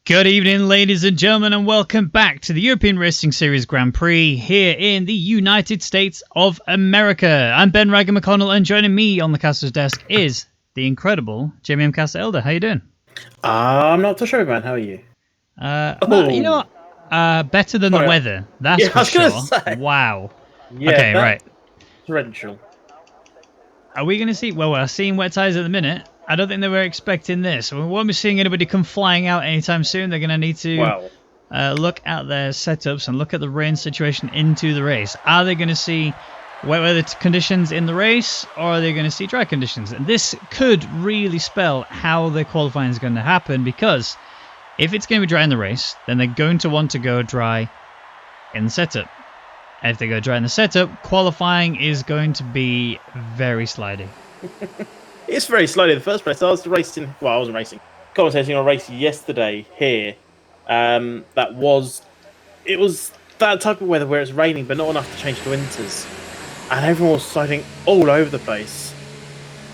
Good evening, ladies and gentlemen, and welcome back to the European Racing Series Grand Prix here in the United States of America. I'm Ben Ragger McConnell, and joining me on the caster's desk is the incredible Jamie M. Caster Elder. How you doing? I'm not too sure, man. How are you? You know what? Better than the weather. That's for sure. Say. Wow. Yeah, okay, right. Torrential. Are we going to see... Well, we're seeing wet tyres at the minute. I don't think they were expecting this. We won't be seeing anybody come flying out anytime soon. They're going to need to look at their setups and look at the rain situation into the race. Are they going to see wet weather conditions in the race, or are they going to see dry conditions? And this could really spell how the qualifying is going to happen, because if it's going to be dry in the race, then they're going to want to go dry in the setup. And if they go dry in the setup, qualifying is going to be very slidey. It's very slowly in the first place. I wasn't racing. Commentating on a race yesterday here. It was that type of weather where it's raining, but not enough to change to winters, and everyone was sliding all over the place.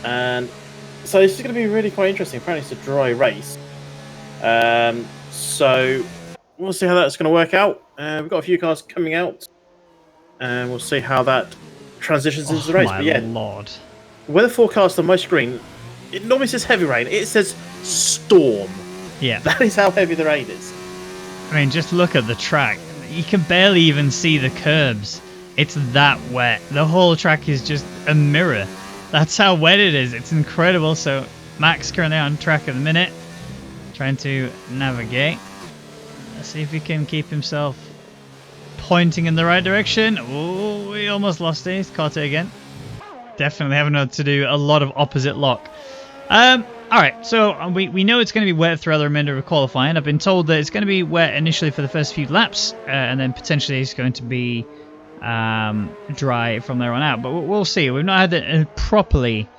And so this is going to be really quite interesting. Apparently, it's a dry race. So we'll see how that's going to work out. We've got a few cars coming out, and we'll see how that transitions into the race. My but yeah, Lord. Weather forecast on my screen, it normally says heavy rain. It says storm. Yeah. That is how heavy the rain is. I mean, just look at the track. You can barely even see the curbs. It's that wet. The whole track is just a mirror. That's how wet it is. It's incredible. So Max currently on track at the minute, trying to navigate. Let's see if he can keep himself pointing in the right direction. Oh, we almost lost it. He's caught it again. Definitely having to do a lot of opposite lock. Alright, so we know it's going to be wet throughout the remainder of qualifying. I've been told that it's going to be wet initially for the first few laps, and then potentially it's going to be dry from there on out. But we'll see. We've not had a properly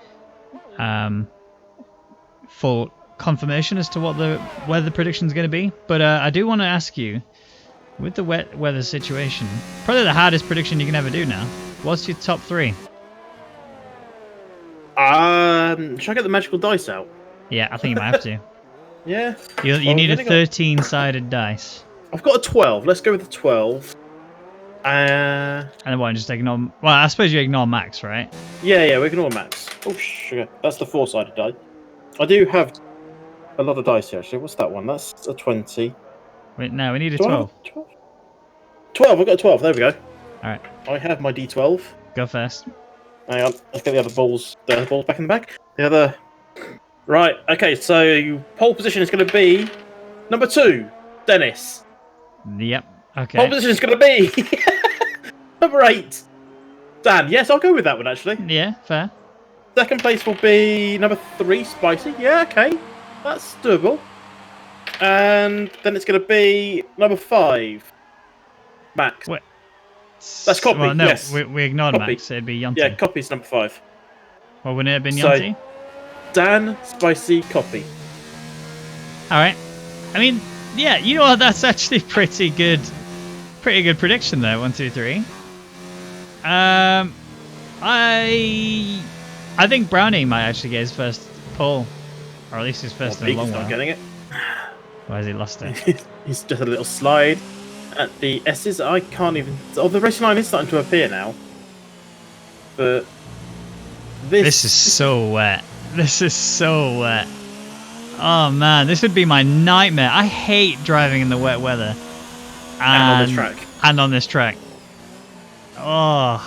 full confirmation as to what the weather prediction is going to be. But I do want to ask you, with the wet weather situation, probably the hardest prediction you can ever do now. What's your top three? Should I get the magical dice out? Yeah, I think you might have to. Yeah. You need a 13-sided dice. I've got a 12. Let's go with the 12. And then what, just ignore... Well, I suppose you ignore Max, right? Yeah, we ignore Max. Oh, sugar. That's the 4-sided die. I do have a lot of dice here, actually. What's that one? That's a 20. Wait, no, we need a 12. 12, I've got a 12. There we go. Alright. I have my D12. Go first. Hang on, let's get the other balls. The other balls back in the back. The other. Right. Okay. So pole position is going to be number 2, Dennis. Yep. Okay. Pole position is going to be number 8, Dan. Yes, I'll go with that one actually. Yeah, fair. Second place will be number 3, Spicy. Yeah, okay, that's doable. And then it's going to be number 5, Max. Wait. That's Copy. Well, no, yes. we ignored Copy. Max. It'd be Yonti. Yeah, Copy's number 5. Well, wouldn't it have been Yonti? So, Dan, Spicy, Copy. Alright. I mean, yeah, you know what? That's actually pretty good prediction there. 1, 2, 3. I think Brownie might actually get his first pole, or at least his first in a long while. Not getting it. Why has he lost it? He's just a little slide at the S's. I can't even. Oh, the racing line is starting to appear now. But this is so wet. This is so wet. Oh man, this would be my nightmare. I hate driving in the wet weather. And on this track. And on this track. Oh.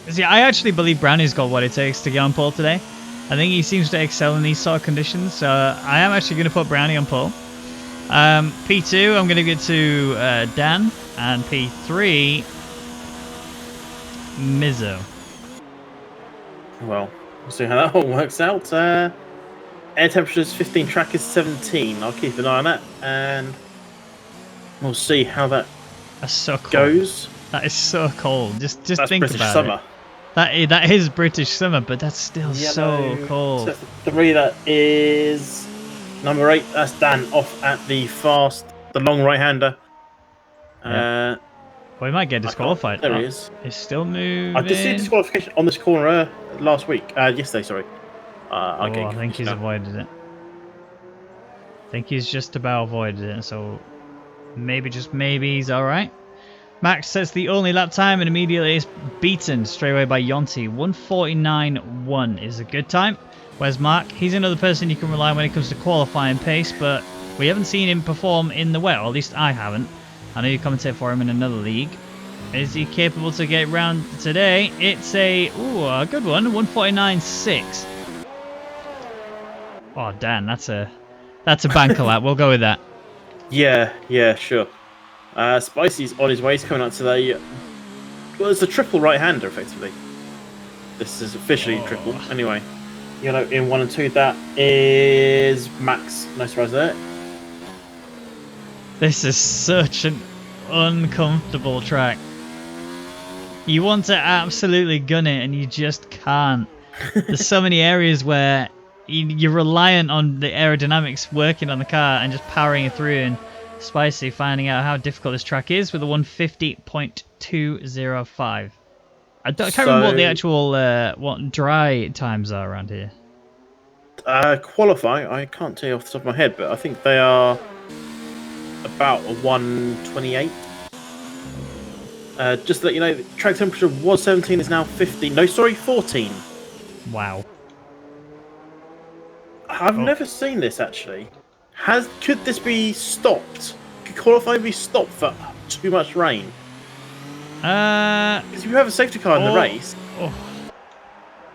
See, I actually believe Brownie's got what it takes to get on pole today. I think he seems to excel in these sort of conditions. So I am actually going to put Brownie on pole. P2, I'm going to give to Dan. And P3, Mizzo. Well, we'll see how that all works out. Air temperature is 15, track is 17. I'll keep an eye on that. And we'll see how that goes. That is so cold. Just that's think British about summer. it. That is British summer, but that's still so cold. So 3, that is number 8. That's Dan off at the long right-hander. Yeah. Well, he might get disqualified. There he is. He's still moving. I did see disqualification on this corner yesterday, sorry. I think he's avoided it. think he's just about avoided it, so maybe, just maybe, he's alright. Max sets the only lap time and immediately is beaten straight away by Yonti. 1:49.1 is a good time. Where's Mark? He's another person you can rely on when it comes to qualifying pace, but we haven't seen him perform in the wet, or at least I haven't. I know you commentate for him in another league. Is he capable to get round today? It's a good one. 1:49.6. Oh, Dan, that's a banker lap. We'll go with that. Yeah, sure. Spicy's on his way. He's coming out to the... Well, it's a triple right-hander, effectively. This is officially triple. Anyway, in 1 and 2, that is Max. No surprise there. This is such an uncomfortable track. You want to absolutely gun it, and you just can't. There's so many areas where you're reliant on the aerodynamics working on the car and just powering it through, and Spicy finding out how difficult this track is with a 1:50.205. I can't remember what the actual what dry times are around here. Qualify, I can't tell you off the top of my head, but I think they are about a 1:28. Just to let you know, the track temperature was 17, is now 15. No, sorry, 14. Wow. I've never seen this, actually. Could this be stopped? Could qualifying be stopped for too much rain? Because you have a safety car in the race.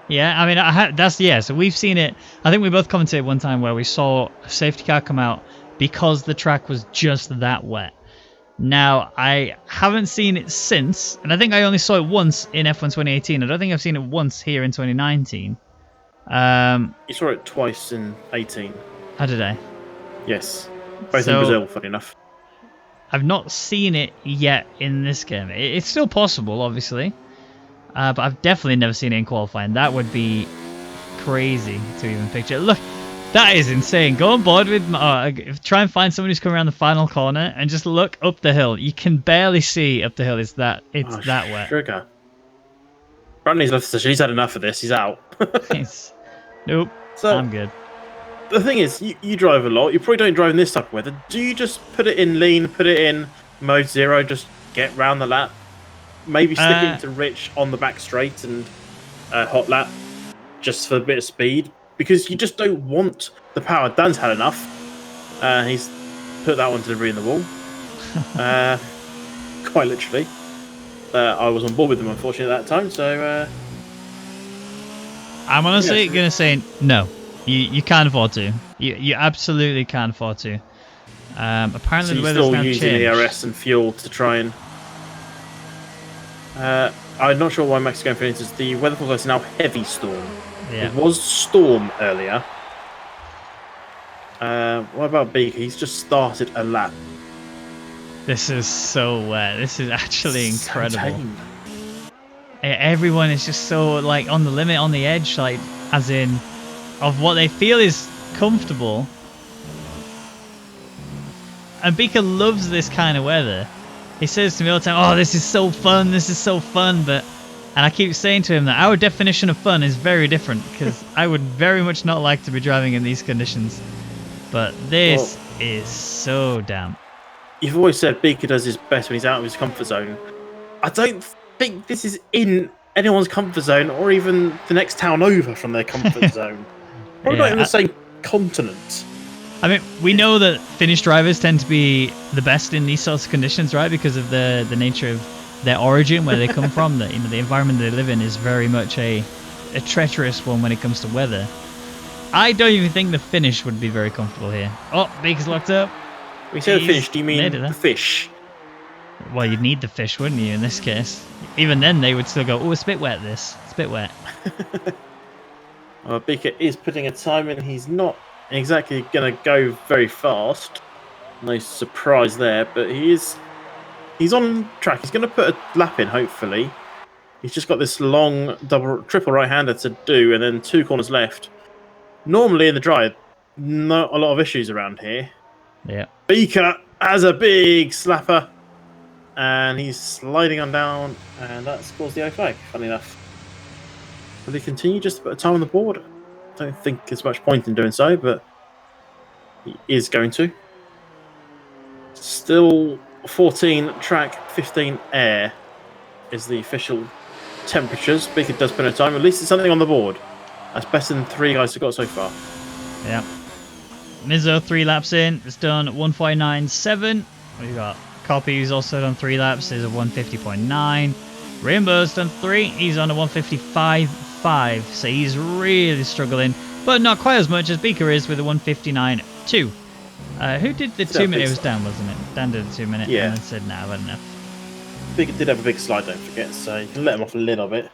Yeah, I mean, so we've seen it. I think we both commented one time where we saw a safety car come out because the track was just that wet. Now, I haven't seen it since, and I think I only saw it once in F1 2018. I don't think I've seen it once here in 2019. You saw it twice in 18. How did I? Yes. Both in Brazil, funny enough. I've not seen it yet in this game. It's still possible, obviously. But I've definitely never seen it in qualifying. That would be crazy to even picture. Look, that is insane. Go on board with... try and find someone who's coming around the final corner and just look up the hill. You can barely see up the hill. It's that wet. Sugar. Bradley's left the station. He's had enough of this. He's out. Nope. So, I'm good. The thing is, you drive a lot. You probably don't drive in this type of weather. Do you just put it in lean, put it in mode 0, just get round the lap? Maybe stick it into rich on the back straight and hot lap, just for a bit of speed? Because you just don't want the power. Dan's had enough. He's put that one delivery in the wall. Quite literally. I was on board with them, unfortunately, at that time, so... I'm honestly going to say no. You can't afford to. You absolutely can't afford to. Apparently, so the weather's now changed. Still using ERS and fuel to try and... I'm not sure why Max is going for it. The weather forecast is now heavy storm. Yeah. It was storm earlier. What about Beaker? He's just started a lap. This is so wet. This is actually incredible. Tame. Everyone is just so like on the limit, on the edge, like as in of what they feel is comfortable. And Beaker loves this kind of weather. He says to me all the time, "Oh, this is so fun. This is so fun." And I keep saying to him that our definition of fun is very different, because I would very much not like to be driving in these conditions. But this is so damp. You've always said Beaker does his best when he's out of his comfort zone. I don't think this is in anyone's comfort zone, or even the next town over from their comfort zone. Probably not in the same continent. I mean, we know that Finnish drivers tend to be the best in these sorts of conditions, right? Because of the nature of their origin, where they come from. That the environment they live in is very much a treacherous one when it comes to weather. I don't even think the Finnish would be very comfortable here. Oh, Beaker's locked up. When you say the Finnish, do you mean the fish? Well, you'd need the fish, wouldn't you, in this case? Even then, they would still go, "Oh, it's a bit wet, this. It's a bit wet." Well, Beaker is putting a time in. He's not exactly going to go very fast. No surprise there, but he's on track. He's going to put a lap in, hopefully. He's just got this long triple right-hander to do, and then 2 corners left. Normally in the dry, not a lot of issues around here. Yeah. Beaker has a big slapper, and he's sliding on down, and that's caused the O flag, funny enough. Will he continue just to put a time on the board? I don't think there's much point in doing so, but He is going to. Still 14 track, 15 air is the official temperatures. Bickett does spend a time. At least it's something on the board. That's better than 3 guys have got so far. Yeah. Mizzo 3 laps in. It's done 149.7. We've got Copy, who's also done 3 laps, is a 150.9. Rainbow's done 3. He's on a 155.5. So he's really struggling, but not quite as much as Beaker is with a 159.2. Who did the 2 minute? It was Dan, wasn't it? Dan did the 2 minute and then said, nah, I've had enough. Bickett did have a big slide, don't forget, so you can let him off a little bit.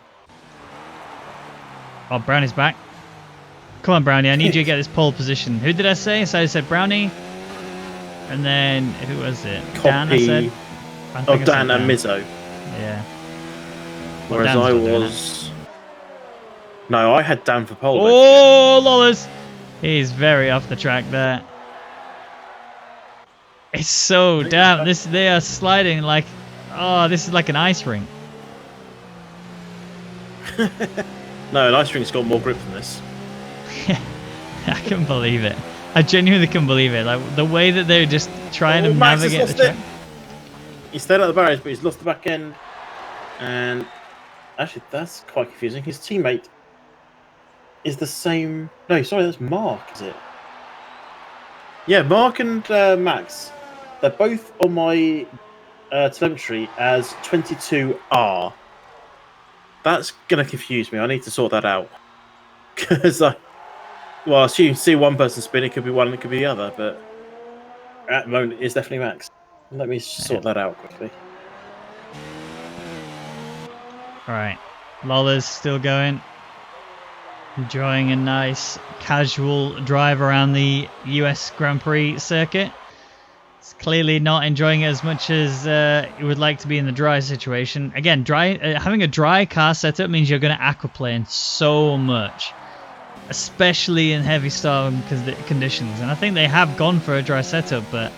Oh, Brownie's back. Come on, Brownie. I need you to get this pole position. Who did I say? So I said Brownie. And then, who was it? Copy. Dan, I said? Dan and Mizzo. Yeah. Well, Whereas I was... No, I had Dan for pole. Oh, Lawless! He's very off the track there. It's so damn. They are sliding like... Oh, this is like an ice rink. No, an ice rink's got more grip than this. I can believe it. I genuinely can believe it. Like the way that they're just trying to navigate the track. He stayed at the barriers, but he's lost the back end. And actually, that's quite confusing. His teammate is the same. No, sorry, that's Mark, is it? Yeah, Mark and Max. They're both on my telemetry as 22R. That's going to confuse me. I need to sort that out. Because well, as you see one person spin, it could be one, it could be the other, but at the moment it's definitely Max. Let me sort that out quickly. Alright. Lawler's still going. Enjoying a nice casual drive around the US Grand Prix circuit. It's clearly not enjoying it as much as you would like to be in the dry situation. Again, having a dry car setup means you're going to aquaplane so much, especially in heavy storm conditions. And I think they have gone for a dry setup, but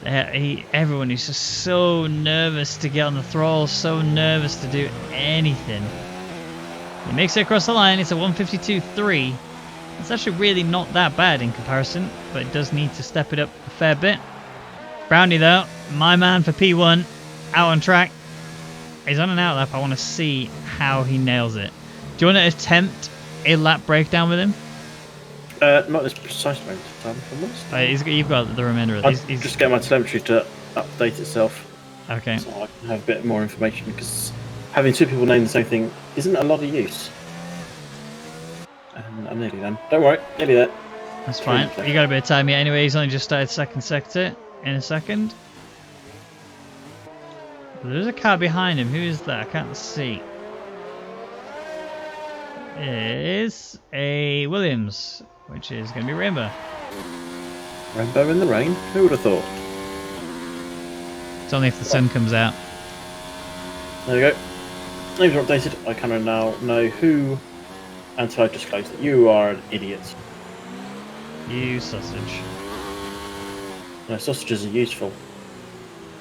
everyone is just so nervous to get on the throttle, so nervous to do anything. He makes it across the line. It's a 152.3. It's actually really not that bad in comparison, but it does need to step it up a fair bit. Brownie, though, my man for P1, out on track. He's on an outlap. I want to see how he nails it. Do you want to attempt a lap breakdown with him? Not this precise moment of time. You've got the remainder of it. Just get my telemetry to update itself. Okay. So I can have a bit more information, because having 2 people name the same thing isn't a lot of use. And I'm nearly done. Don't worry, nearly there. That's fine. You got a bit of time yet anyway. He's only just started second sector in a second. There's a car behind him. Who is that? I can't see. It is a Williams, which is going to be Rainbow. Rainbow in the rain? Who would have thought? It's only if the sun comes out. There we go. Names are updated. I kind of now know who, until I disclose that you are an idiot. You sausage. No, sausages are useful.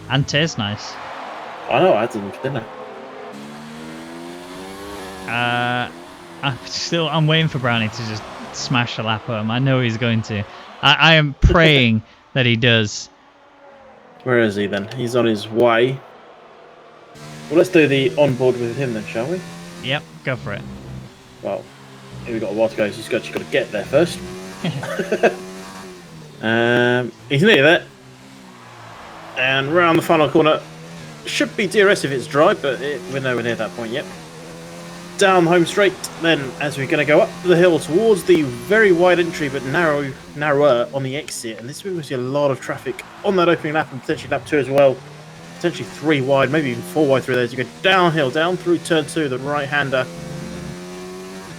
And taste nice. I know, I had them for dinner. I'm waiting for Brownie to just smash a lap home. I know he's going to. I am praying that he does. Where is he then? He's on his way. Well, let's do the onboard with him then, shall we? Yep, go for it. Well, here we've got a while to go, so he's actually got to get there first. He's nearly there. And round the final corner. Should be DRS if it's dry, but we're nowhere near that point yet. Down home straight, then as we're going to go up the hill towards the very wide entry, but narrower on the exit. And this is where we see a lot of traffic on that opening lap, and potentially lap 2 as well. Potentially 3 wide, maybe even 4 wide through there. As you go downhill, down through turn 2, the right-hander.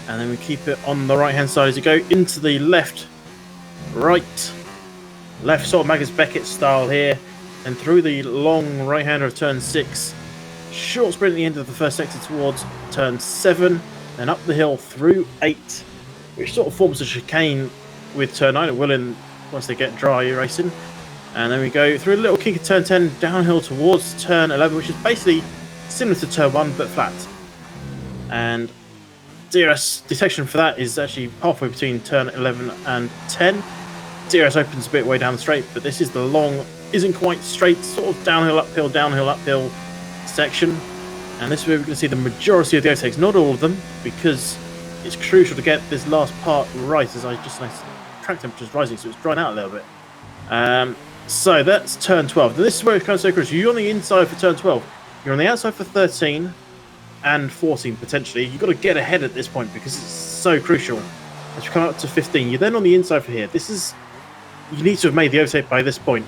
And then we keep it on the right-hand side as you go into the left, right, left, sort of Magnus Beckett style here. And through the long right-hander of turn 6. Short sprint at the end of the first sector towards turn 7. Then up the hill through 8. Which sort of forms a chicane with turn 9 and Willen once they get dry racing. And then we go through a little kick at turn 10 downhill towards turn 11, which is basically similar to turn 1 but flat. And DRS detection for that is actually halfway between turn 11 and 10. DRS opens a bit way down the straight, but this is the long, isn't quite straight, sort of downhill, uphill section. And this is where we're going to see the majority of the overtakes, not all of them, because it's crucial to get this last part right, as I just noticed track temperature's rising, so it's drying out a little bit. So that's turn 12. Now this is where it's kind of so crucial. You're on the inside for turn 12. You're on the outside for 13 and 14 potentially. You've got to get ahead at this point because it's so crucial. As you come up to 15, you're then on the inside for here. You need to have made the overtake by this point,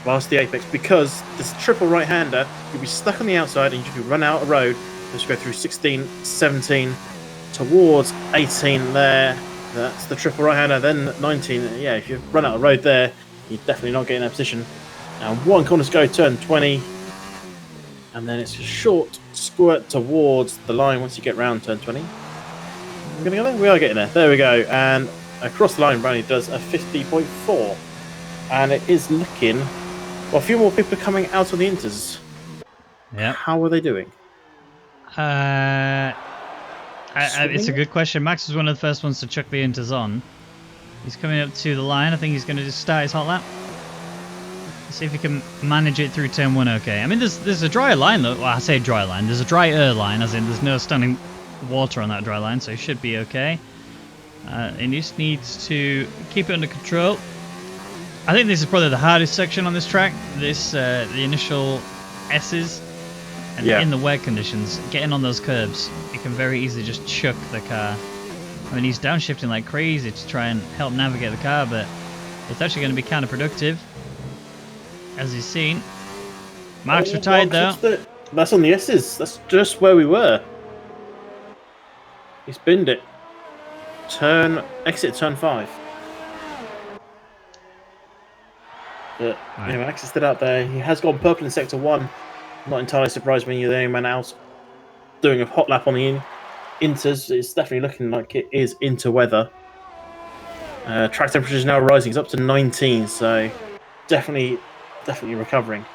past the apex, because this triple right-hander, you'll be stuck on the outside and you can run out a road. Just go through 16, 17, towards 18 there. That's the triple right-hander, then 19. Yeah, if you run out of road there, you're definitely not getting that position. Now, one corner to go, turn 20. And then it's a short squirt towards the line once you get round turn 20. We're going to go there? We are getting there. There we go. And across the line, Brownie does a 50.4. And it is looking... Well, a few more people are coming out on the inters. Yeah. How are they doing? It's a good question. Max was one of the first ones to chuck the inters on. He's coming up to the line. I think he's going to just start his hot lap. See if he can manage it through turn 1 okay. I mean, there's a dry line, though. Well, I say dry line. There's a drier line, as in there's no standing water on that dry line, so he should be okay. He just needs to keep it under control. I think this is probably the hardest section on this track. The initial S's. And in the wet conditions, getting on those curbs, you can very easily just chuck the car. I mean, he's downshifting like crazy to try and help navigate the car, but it's actually going to be counterproductive, as he's seen. Mark's retired, though. That's on the S's. That's just where we were. He spinned it. Exit turn 5. But anyway, Max is still out there. He has gone purple in sector 1. Not entirely surprised when you're the only man out doing a hot lap on the inters. It's definitely looking like it is into weather. Track temperature is now rising. It's up to 19, so definitely recovering.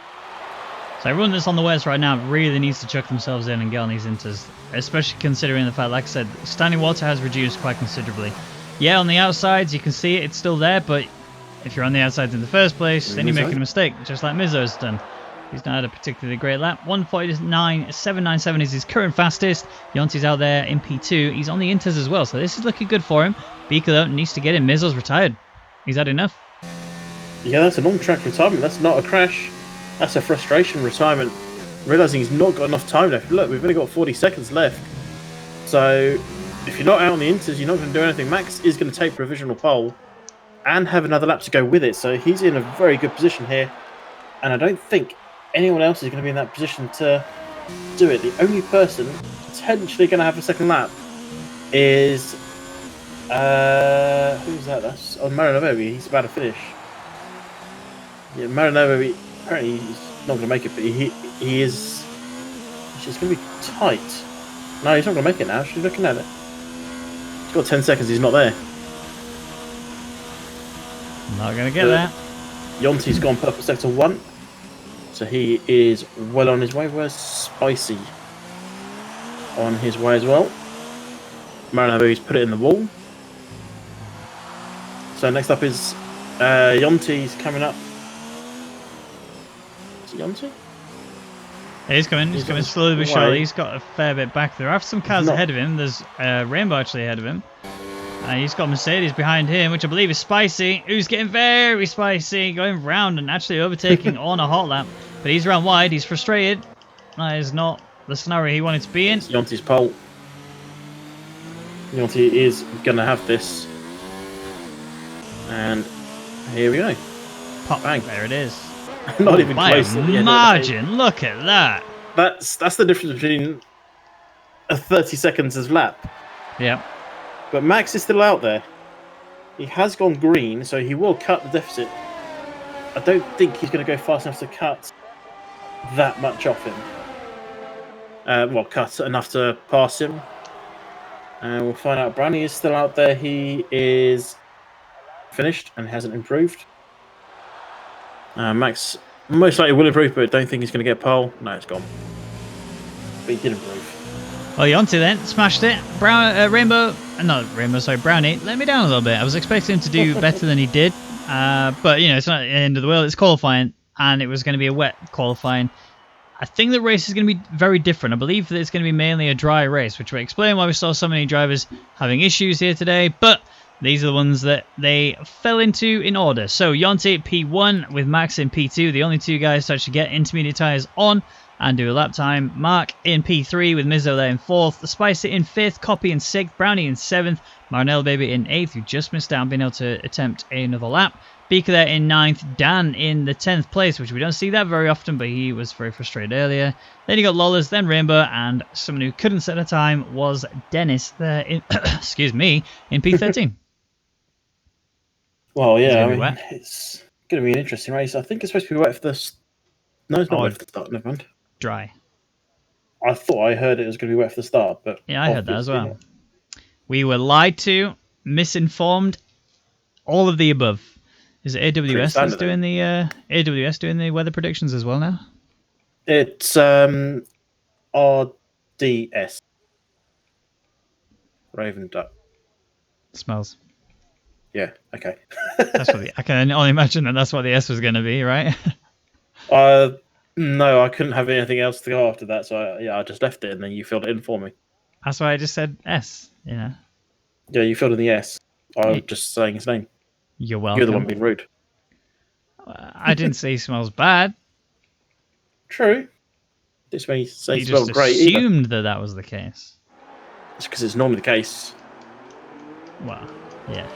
So everyone that's on the west right now really needs to chuck themselves in and get on these inters, especially considering the fact, like I said, standing water has reduced quite considerably. Yeah, on the outsides you can see it's still there, but if you're on the outsides in the first place, then you're making a mistake, just like Mizzo's done. He's not had a particularly great lap. 1:49.797 is his current fastest. Yonti's out there in P2. He's on the inters as well, so this is looking good for him. Beaker, though, needs to get in. Mizzo's retired. He's had enough. Yeah, that's a long track retirement. That's not a crash. That's a frustration retirement. Realising he's not got enough time left. Look, we've only got 40 seconds left. So, if you're not out on the inters, you're not going to do anything. Max is going to take provisional pole and have another lap to go with it. So, he's in a very good position here. And I don't think anyone else is going to be in that position to do it. The only person potentially going to have a second lap is who's that? That's Mario Novovi. He's about to finish. Yeah, Mario Novovi, apparently he's not going to make it, but he is. It's just going to be tight. No, he's not going to make it now. She's looking at it. He's got 10 seconds. He's not there. Not going to get that. Yonti's gone purple sector 1. So he is well on his way. Where's Spicy? On his way as well. Marinovi's put it in the wall. So next up is Yonti's coming up. Is it Yonti? Yeah, he's coming. He's coming slowly but surely. He's got a fair bit back there. I have some cars ahead of him. There's Rainbow actually ahead of him. He's got Mercedes behind him, which I believe is Spicy, who's getting very spicy, going round and actually overtaking on a hot lap. But he's round wide, he's frustrated. That is not the scenario he wanted to be in. It's Yonti's pole. Yonti is going to have this. And here we go. Pop, bang. There it is. Not even close. By a margin, look at that. That's the difference between a 30 seconds of lap. Yep. But Max is still out there. He has gone green, so he will cut the deficit. I don't think he's going to go fast enough to cut that much off him. Well, cut enough to pass him. We'll find out. Brownie is still out there. He is finished and hasn't improved. Max most likely will improve, but I don't think he's going to get pole. No, it's gone. But he did improve. Well, Yonti then smashed it. Brownie let me down a little bit. I was expecting him to do better than he did. But, you know, it's not the end of the world. It's qualifying, and it was going to be a wet qualifying. I think the race is going to be very different. I believe that it's going to be mainly a dry race, which will explain why we saw so many drivers having issues here today. But these are the ones that they fell into in order. So Yonti P1 with Max in P2, the only two guys to actually get intermediate tyres on and do a lap time. Mark in P3 with Mizzo there in 4th. Spicy in 5th, Copy in 6th, Brownie in 7th, Marinelle Baby in 8th, who just missed out on being able to attempt another lap. Beaker there in 9th, Dan in the 10th place, which we don't see that very often, but he was very frustrated earlier. Then you got Lawless, then Rainbow, and someone who couldn't set a time was Dennis there in, excuse me, in P13. Well, yeah, Wet. it's going to be an interesting race. I think it's supposed to be wet for the... No, it's not wet for the start, never mind. Dry. I thought I heard it was going to be wet for the start, but... Yeah, I heard that as well. We were lied to, misinformed, all of the above. Is it AWS that's doing the AWS doing the weather predictions as well now? It's RDS. Raven Duck. Smells. Yeah, okay. That's what I can only imagine that's what the S was going to be, right? No, I couldn't have anything else to go after that, so I just left it, and then you filled it in for me. That's why I just said S, you know. Yeah, you filled in the S. I was just saying his name. You're welcome. You're the one being rude. I didn't say he smells bad. True. This way say he smells just great. Assumed that was the case. It's because it's normally the case. Well, yeah.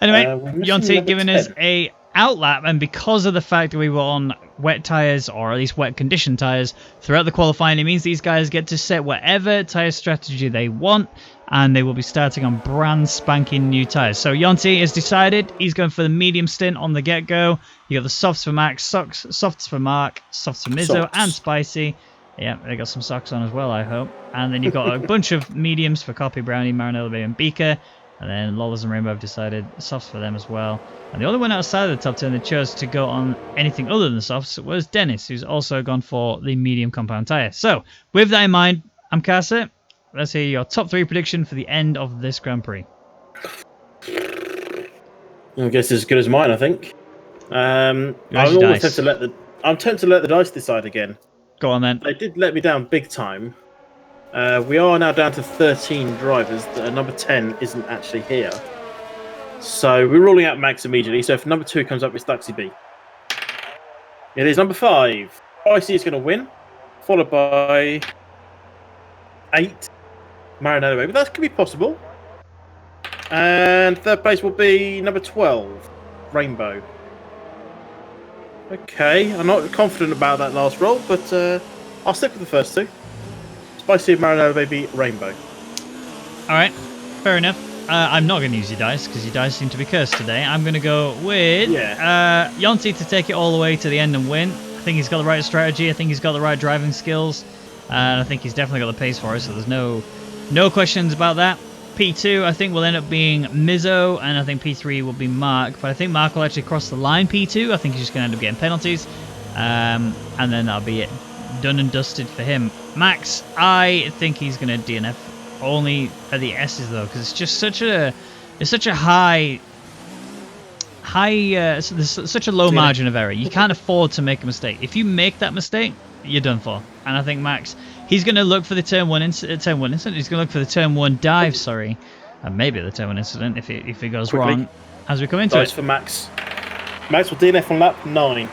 Anyway, Yonti giving 10. us a outlap, and because of the fact that we were on wet tyres, or at least wet condition tyres, throughout the qualifying, it means these guys get to set whatever tyre strategy they want, and they will be starting on brand spanking new tyres. So Yonti has decided he's going for the medium stint on the get-go. You got the softs for Max, softs for Mark, softs for Mizzo, and Spicy. Yeah, they got some socks on as well, I hope. And then you've got a bunch of mediums for Copy, Brownie, Marinelle Bay, and Beaker. And then Lawless and Rainbow have decided softs for them as well. And the only one outside of the top 10 that chose to go on anything other than softs was Dennis, who's also gone for the medium compound tyre. So, with that in mind, I'm Casa. Let's hear your top 3 prediction for the end of this Grand Prix. I guess it's as good as mine, I think. I'm tempted to let the dice decide again. Go on then. They did let me down big time. We are now down to 13 drivers. Number 10 isn't actually here. So we're ruling out Max immediately. So if number 2 comes up, it's Duxie B. It is number 5. Icy is going to win, followed by 8, Marinello. But that could be possible. And third place will be number 12, Rainbow. Okay, I'm not confident about that last roll, but I'll stick with the first 2. Spicy, Marinello Baby, Rainbow. Alright, fair enough. I'm not going to use your dice, because your dice seem to be cursed today. I'm going to go with Yonti to take it all the way to the end and win. I think he's got the right strategy. I think he's got the right driving skills. And I think he's definitely got the pace for it, so there's no questions about that. P2, I think, will end up being Mizzo, and I think P3 will be Mark. But I think Mark will actually cross the line P2. I think he's just going to end up getting penalties. And then that'll be it. Done and dusted for him. Max, I think he's going to DNF only at the S's, though, because it's just such a such a low margin of error. You can't afford to make a mistake. If you make that mistake, you're done for. And I think Max, he's going to look for the turn 1 incident. He's going to look for the turn 1 dive, sorry. And maybe the turn 1 incident if it goes wrong as we come into it. For Max. Max will DNF on lap 9.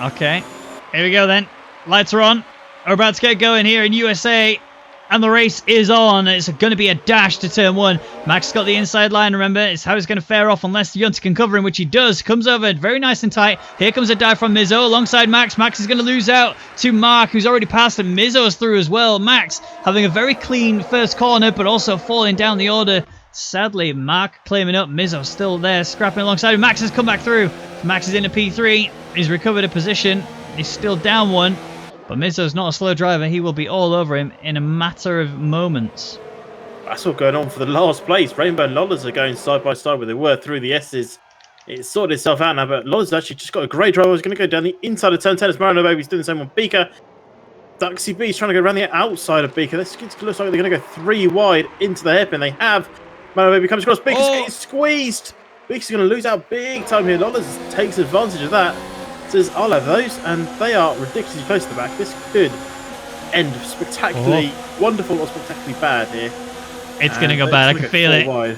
Okay. Here we go then. Lights are on. We're about to get going here in USA. And the race is on. It's going to be a dash to turn 1. Max got the inside line, remember. It's how he's going to fare off unless Yonti can cover him, which he does. Comes over very nice and tight. Here comes a dive from Mizzo alongside Max. Max is going to lose out to Mark, who's already passed him. Mizzo's through as well. Max having a very clean first corner, but also falling down the order. Sadly, Mark claiming up. Mizzo's still there, scrapping alongside him. Max has come back through. Max is in a P3. He's recovered a position. He's still down 1. But Mizzo's not a slow driver. He will be all over him in a matter of moments. That's all going on for the last place. Rainbow and Lawless are going side by side where they were through the S's. It's sorted itself out now, but Lawless actually just got a great driver. He's going to go down the inside of turn 10 as Marinello Baby's doing the same on Beaker. Duxie B's trying to go around the outside of Beaker. This looks like they're going to go 3 wide into the hairpin. They have. Marinello Baby comes across. Beaker's getting squeezed. Beaker's going to lose out big time here. Lawless takes advantage of that. Says, I'll have those. And they are ridiculously close to the back. This could end spectacularly wonderful or spectacularly bad here. It's going to go bad. I can feel it. Wide.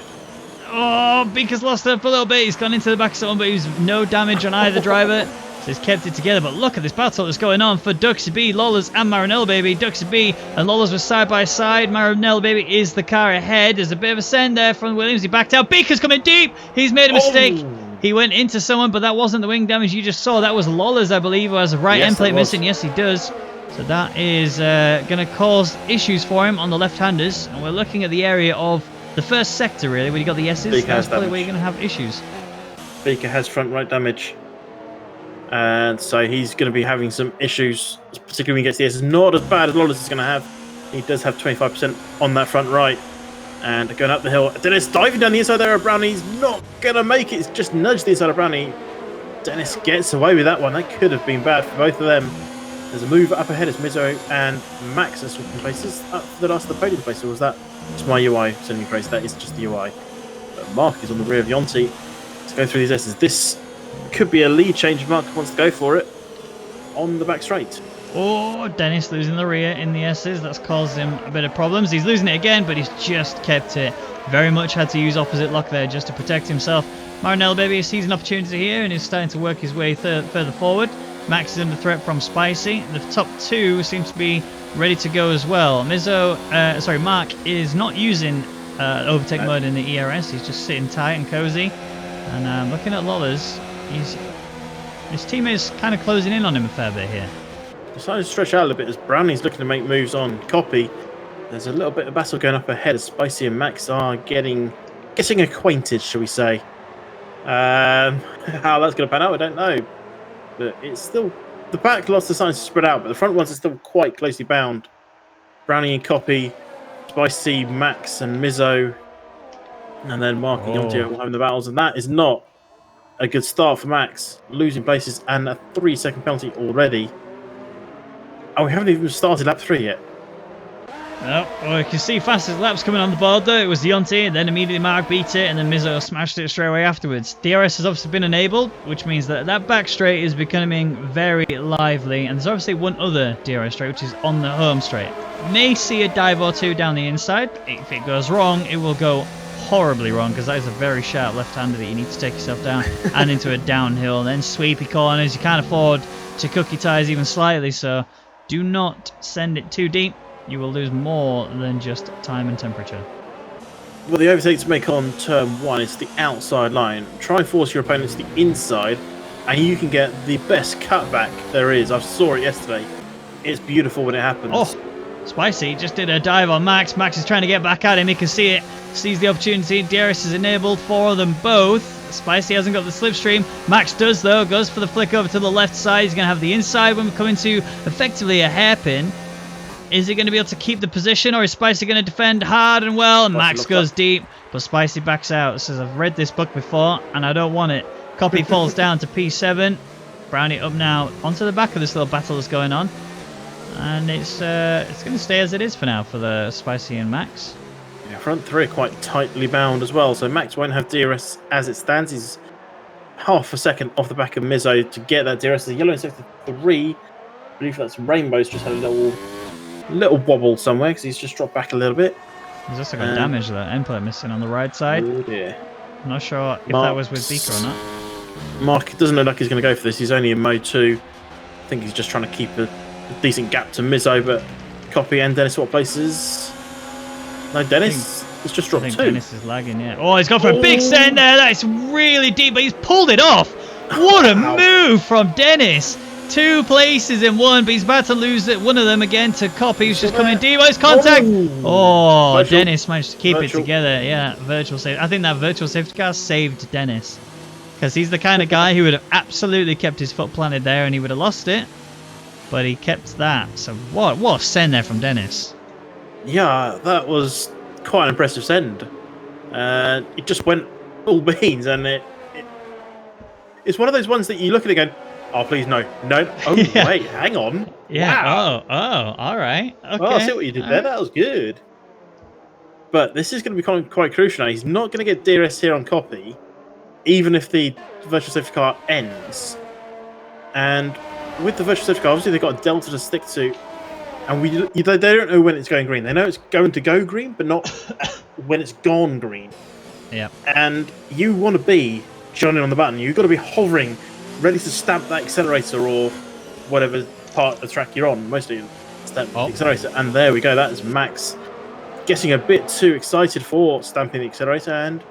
Oh, Beaker's lost it for a little bit. He's gone into the back of someone, but he's no damage on either driver. So he's kept it together. But look at this battle that's going on for Duxie B, Lawless, and Marinella Baby. Duxie B and Lawless were side by side. Marinella Baby is the car ahead. There's a bit of a send there from Williams. He backed out. Beaker's coming deep. He's made a mistake. He went into someone, but that wasn't the wing damage you just saw. That was Lawless, I believe, who has a right end plate missing. Yes, he does. So that is going to cause issues for him on the left-handers. And we're looking at the area of the first sector, really, where you got the S's. That's probably where you're going to have issues. Beaker has front right damage. And so he's going to be having some issues, particularly when he gets the S's. Not as bad as Lawless is going to have. He does have 25% on that front right. And going up the hill. Dennis diving down the inside there of Brownie. He's not going to make it. It's just nudged the inside of Brownie. Dennis gets away with that one. That could have been bad for both of them. There's a move up ahead as Mizzo and Max are switching places up for the last of the podium place. Or was that just my UI sending me praise? That is just the UI. But Mark is on the rear of Yonti to go through these S's. This could be a lead change if Mark wants to go for it on the back straight. Oh, Dennis losing the rear in the S's. That's caused him a bit of problems. He's losing it again, but he's just kept it. Very much had to use opposite lock there just to protect himself. Marinella Baby sees an opportunity here and is starting to work his way further forward. Max is under threat from Spicy. The top two seem to be ready to go as well. Mark is not using overtake mode in the ERS. He's just sitting tight and cozy. And looking at Lawless, his team is kind of closing in on him a fair bit here. Decided to stretch out a little bit as Brownie's looking to make moves on Copy. There's a little bit of battle going up ahead as Spicy and Max are getting acquainted, shall we say. How that's going to pan out, I don't know. But it's still... The back lots of signs to spread out, but the front ones are still quite closely bound. Brownie and Copy, Spicy, Max and Mizzo. And then Mark and Yonti are having the battles. And that is not a good start for Max. Losing places and a 3-second penalty already. Oh, we haven't even started lap 3 yet. Well, you can see fastest laps coming on the board though. It was Yonti, and then immediately Mark beat it, and then Mizzo smashed it straight away afterwards. DRS has obviously been enabled, which means that back straight is becoming very lively, and there's obviously one other DRS straight, which is on the home straight. May see a dive or two down the inside. If it goes wrong, it will go horribly wrong, because that is a very sharp left-hander that you need to take yourself down and into a downhill. And then sweepy corners, you can't afford to cookie ties even slightly, so do not send it too deep. You will lose more than just time and temperature. Well, the overtake to make on turn 1 is the outside line. Try and force your opponent to the inside, and you can get the best cutback there is. I saw it yesterday. It's beautiful when it happens. Oh, Spicy just did a dive on Max. Max is trying to get back at him. He can see it. Sees the opportunity. DRS is enabled for them both. Spicy hasn't got the slipstream. Max does, though. Goes for the flick over to the left side. He's going to have the inside when we come into effectively a hairpin. Is he going to be able to keep the position, or is Spicy going to defend hard and well? And Max goes deep, but Spicy backs out. Says, I've read this book before, and I don't want it. Copy falls down to P7. Brownie up now onto the back of this little battle that's going on. And it's going to stay as it is for now for the Spicy and Max. Yeah, front 3 are quite tightly bound as well, so Max won't have DRS as it stands. He's half a second off the back of Mizzo to get that DRS. The yellow in sector 3, I believe that's Rainbow's just had a little wobble somewhere because he's just dropped back a little bit. He's also got damage there. End plate missing on the right side. Oh dear. I'm not sure if that was with Beaker or not. Mark doesn't look like he's going to go for this. He's only in mode 2. I think he's just trying to keep a decent gap to Mizzo, but Copy and Dennis what places? No, Dennis has just dropped 2. Dennis is lagging, yeah. Oh, he's gone for a big send there. That's really deep, but he's pulled it off. What a move from Dennis. 2 places in one, but he's about to lose it. One of them again to Copy, who's just coming deep. His contact. Oh, Dennis managed to keep it together. Yeah, virtual save. I think that virtual safety car saved Dennis, because he's the kind of guy who would have absolutely kept his foot planted there and he would have lost it, but he kept that. So what a send there from Dennis. Yeah, that was quite an impressive send. It just went all beans, and it's one of those ones that you look at it and go, oh, please, no. Oh, yeah. Wait, hang on. Yeah. Wow. Oh, all right. Okay. Oh, I see what you did there. That was good. But this is going to be quite crucial now. He's not going to get DRS here on Copy. even if the virtual safety car ends. And with the virtual safety car, obviously they've got a delta to stick to, and they don't know when it's going green. They know it's going to go green, but not when it's gone green. Yeah. And you want to be Johnny on the button. You've got to be hovering, ready to stamp that accelerator or whatever part of the track you're on. Mostly stamp the accelerator. And there we go. That is Max getting a bit too excited for stamping the accelerator and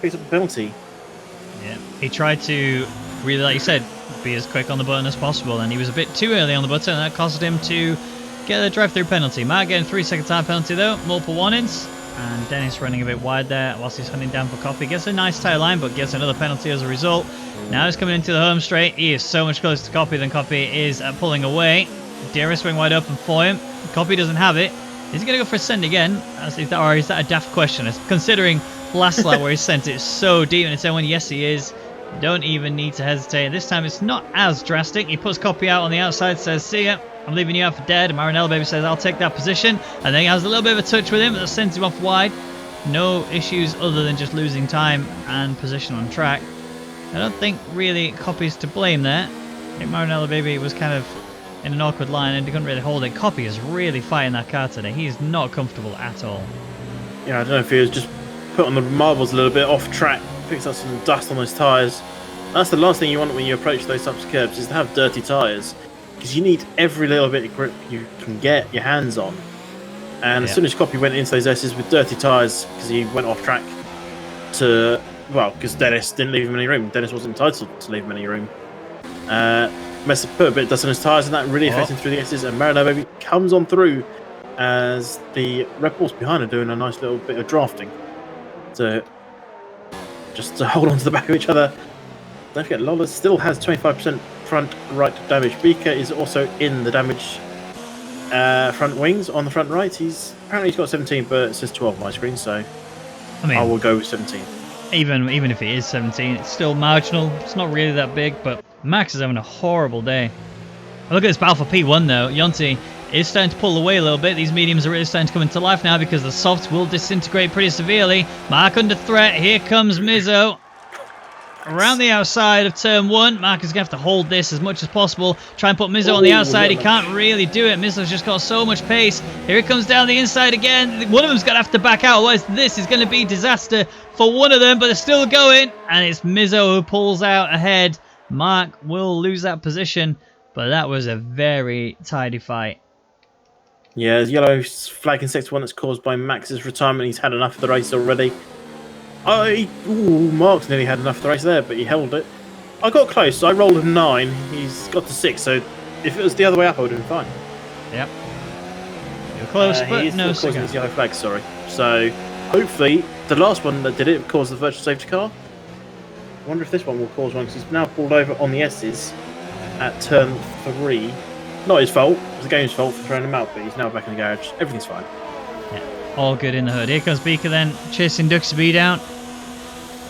picks up a penalty. Yeah. He tried to really, like you said, be as quick on the button as possible, and he was a bit too early on the button, and that caused him to get a drive-through penalty. Matt getting 3-second time penalty though, multiple warnings. And Dennis running a bit wide there whilst he's hunting down for Coffee. Gets a nice tight line, but gets another penalty as a result. Now he's coming into the home straight. He is so much closer to Coffee than Coffee is pulling away. Dira swing wide open for him. Coffee doesn't have it. Is he going to go for a send again? Or is that a daft question? Considering last lap where he sent it so deep in its own, yes he is. Don't even need to hesitate. This time it's not as drastic. He puts Coffee out on the outside, says, see ya. I'm leaving you out for dead. And Marinella Baby says, I'll take that position. And then he has a little bit of a touch with him, but that sends him off wide. No issues other than just losing time and position on track. I don't think really Coffee's to blame there. I think Marinella Baby was kind of in an awkward line and he couldn't really hold it. Coffee is really fighting that car today. He is not comfortable at all. Yeah, I don't know if he was just put on the marbles a little bit off track, picks up some dust on those tyres. That's the last thing you want when you approach those types of curbs, is to have dirty tyres. Because you need every little bit of grip you can get your hands on. And as soon as Coffee went into those S's with dirty tyres, because he went off track to, well, because Dennis didn't leave him any room. Dennis wasn't entitled to leave him any room. Put a bit of dust on his tyres, and that really affected him through the S's. And Marinella Baby comes on through as the Red Bulls behind are doing a nice little bit of drafting. So just to hold on to the back of each other. Don't forget, Lola still has 25% front right damage. Beaker is also in the damage front wings on the front right. He's got 17, but it says 12 on my screen, so I mean, I will go with 17. Even if it is 17, it's still marginal. It's not really that big, but Max is having a horrible day. Look at this battle for P1 though. Yonti is starting to pull away a little bit. These mediums are really starting to come into life now because the softs will disintegrate pretty severely. Mark under threat. Here comes Mizzo. Around the outside of turn 1, Mark is going to have to hold this as much as possible. Try and put Mizzo on the outside. He can't really do it. Mizzo's just got so much pace. Here it comes down the inside again. One of them's going to have to back out. Otherwise, this is going to be disaster for one of them. But they're still going. And it's Mizzo who pulls out ahead. Mark will lose that position. But that was a very tidy fight. Yeah, yellow flag in sector 1 that's caused by Max's retirement. He's had enough of the race already. Mark's nearly had enough of the race there, but he held it. I got close. I rolled a 9. He's got to 6. So if it was the other way up, I would have been fine. Yep. You're close, but no causing his yellow flag. Sorry. So hopefully the last one that did it caused the virtual safety car. I wonder if this one will cause one, because he's now pulled over on the S's at turn 3. Not his fault. It was the game's fault for throwing him out, but he's now back in the garage. Everything's fine. Yeah. All good in the hood. Here comes Beaker then, chasing Duxby down.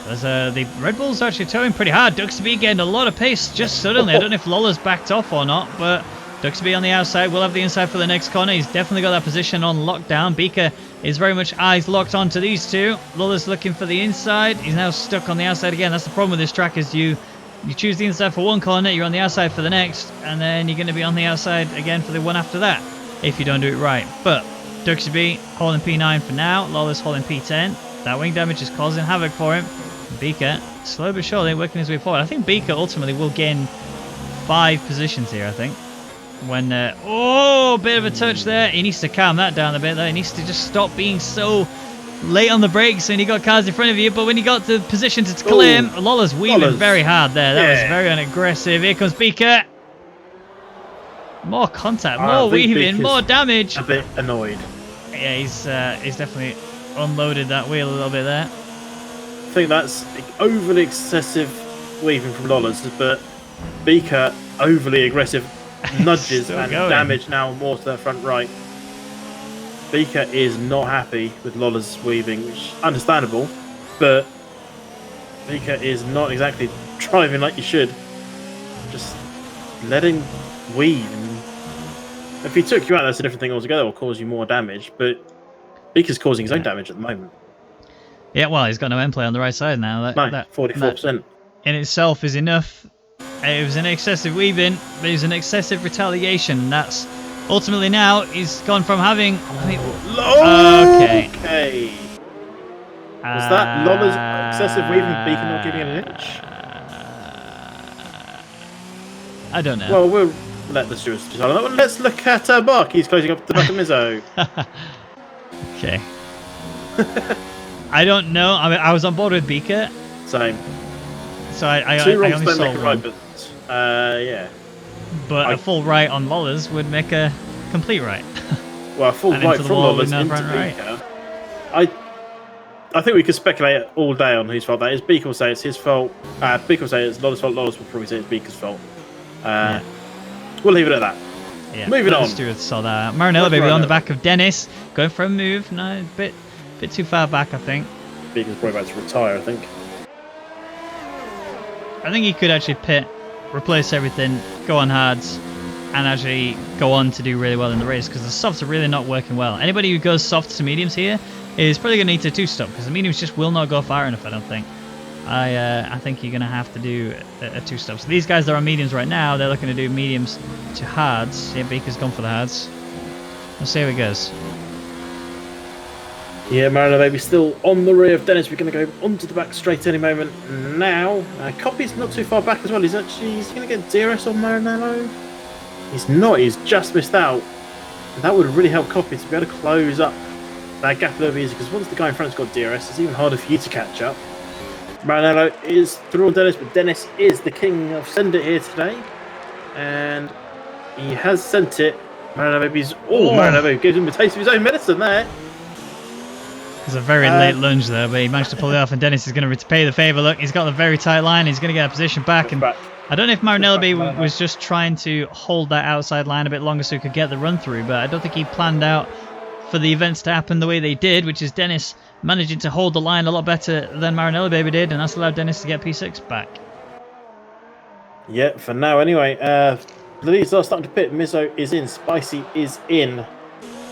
As the Red Bulls are actually towing pretty hard. Duxby getting a lot of pace just suddenly. I don't know if Lola's backed off or not, but Duxby on the outside will have the inside for the next corner. He's definitely got that position on lockdown. Beaker is very much eyes locked onto these two. Lola's looking for the inside. He's now stuck on the outside again. That's the problem with this track, is you choose the inside for one corner, you're on the outside for the next, and then you're going to be on the outside again for the one after that, if you don't do it right. But Duxby holding P9 for now. Lola's holding P10. That wing damage is causing havoc for him. Beaker, slow but surely, working his way forward. I think Beaker ultimately will gain 5 positions here, I think. When, bit of a touch there. He needs to calm that down a bit, though. He needs to just stop being so late on the brakes when you got cars in front of you. But when you got the position to claim, Lola's weaving very hard there. That was very unaggressive. Here comes Beaker. More contact, more weaving, Beaker's more damage. A bit annoyed. Yeah, he's definitely unloaded that wheel a little bit there. I think that's overly excessive weaving from Lola's, but Beaker overly aggressive nudges and damage now more to the front right. Beaker is not happy with Lola's weaving, which is understandable, but Beaker is not exactly driving like you should. Just letting weave. And if he took you out, that's a different thing altogether. Will cause you more damage, but Beaker's causing his own damage at the moment. Yeah, well, he's got no end play on the right side now. No, That 44%. in itself is enough. It was an excessive weaving, but it was an excessive retaliation. That's ultimately now he's gone from having. Okay. Okay. Was that Lola's excessive weaving, Beacon not giving it an inch? I don't know. Well, we'll let the stewards decide on that one. Let's look at Mark. He's closing up the back of Mizzo. Okay. I don't know. I mean, I was on board with Beaker, Same. so I Two wrongs only don't saw make a right, one. but yeah. But a full right on Lollas would make a complete right. Well, a full And right into the from wall Lawless with no into front right. Beaker. I think we could speculate all day on whose fault that is. Beaker will say it's his fault. Beaker will say it's Lawless' fault. Lawless will probably say it's Beaker's fault. Yeah. We'll leave it at that. Yeah. Moving on. Stewards saw that. Marinello baby on the back of Dennis, going for a move. No, a bit too far back, I think. Beaker's probably about to retire, I think. I think he could actually pit, replace everything, go on hards, and actually go on to do really well in the race because the softs are really not working well. Anybody who goes softs to mediums here is probably going to need to two-stop because the mediums just will not go far enough, I don't think. I think you're going to have to do a two-stop. So these guys that are on mediums right now, they're looking to do mediums to hards. Yeah, Beaker's gone for the hards. We'll see how it goes. Yeah, Mariner Baby still on the rear of Dennis. We're going to go onto the back straight any moment now. Copy's not too far back as well. He's going to get DRS on Marinello. He's not. He's just missed out. And that would really help Copy to be able to close up that gap a little bit easier because once the guy in front's got DRS, it's even harder for you to catch up. Marinello is through on Dennis, but Dennis is the king of Send It here today. And he has sent it. Marinello Baby's... Marinello Baby gives him a taste of his own medicine there. It's a very late lunge there, but he managed to pull it off, and Dennis is going to repay the favour. Look, he's got a very tight line. He's going to get a position back. And I don't know if Marinello was just trying to hold that outside line a bit longer so he could get the run through, but I don't think he planned out for the events to happen the way they did, which is Dennis managing to hold the line a lot better than Marinello Baby did, and that's allowed Dennis to get P6 back. Yeah, for now anyway. The leads are starting to pit. Mizzo is in. Spicy is in.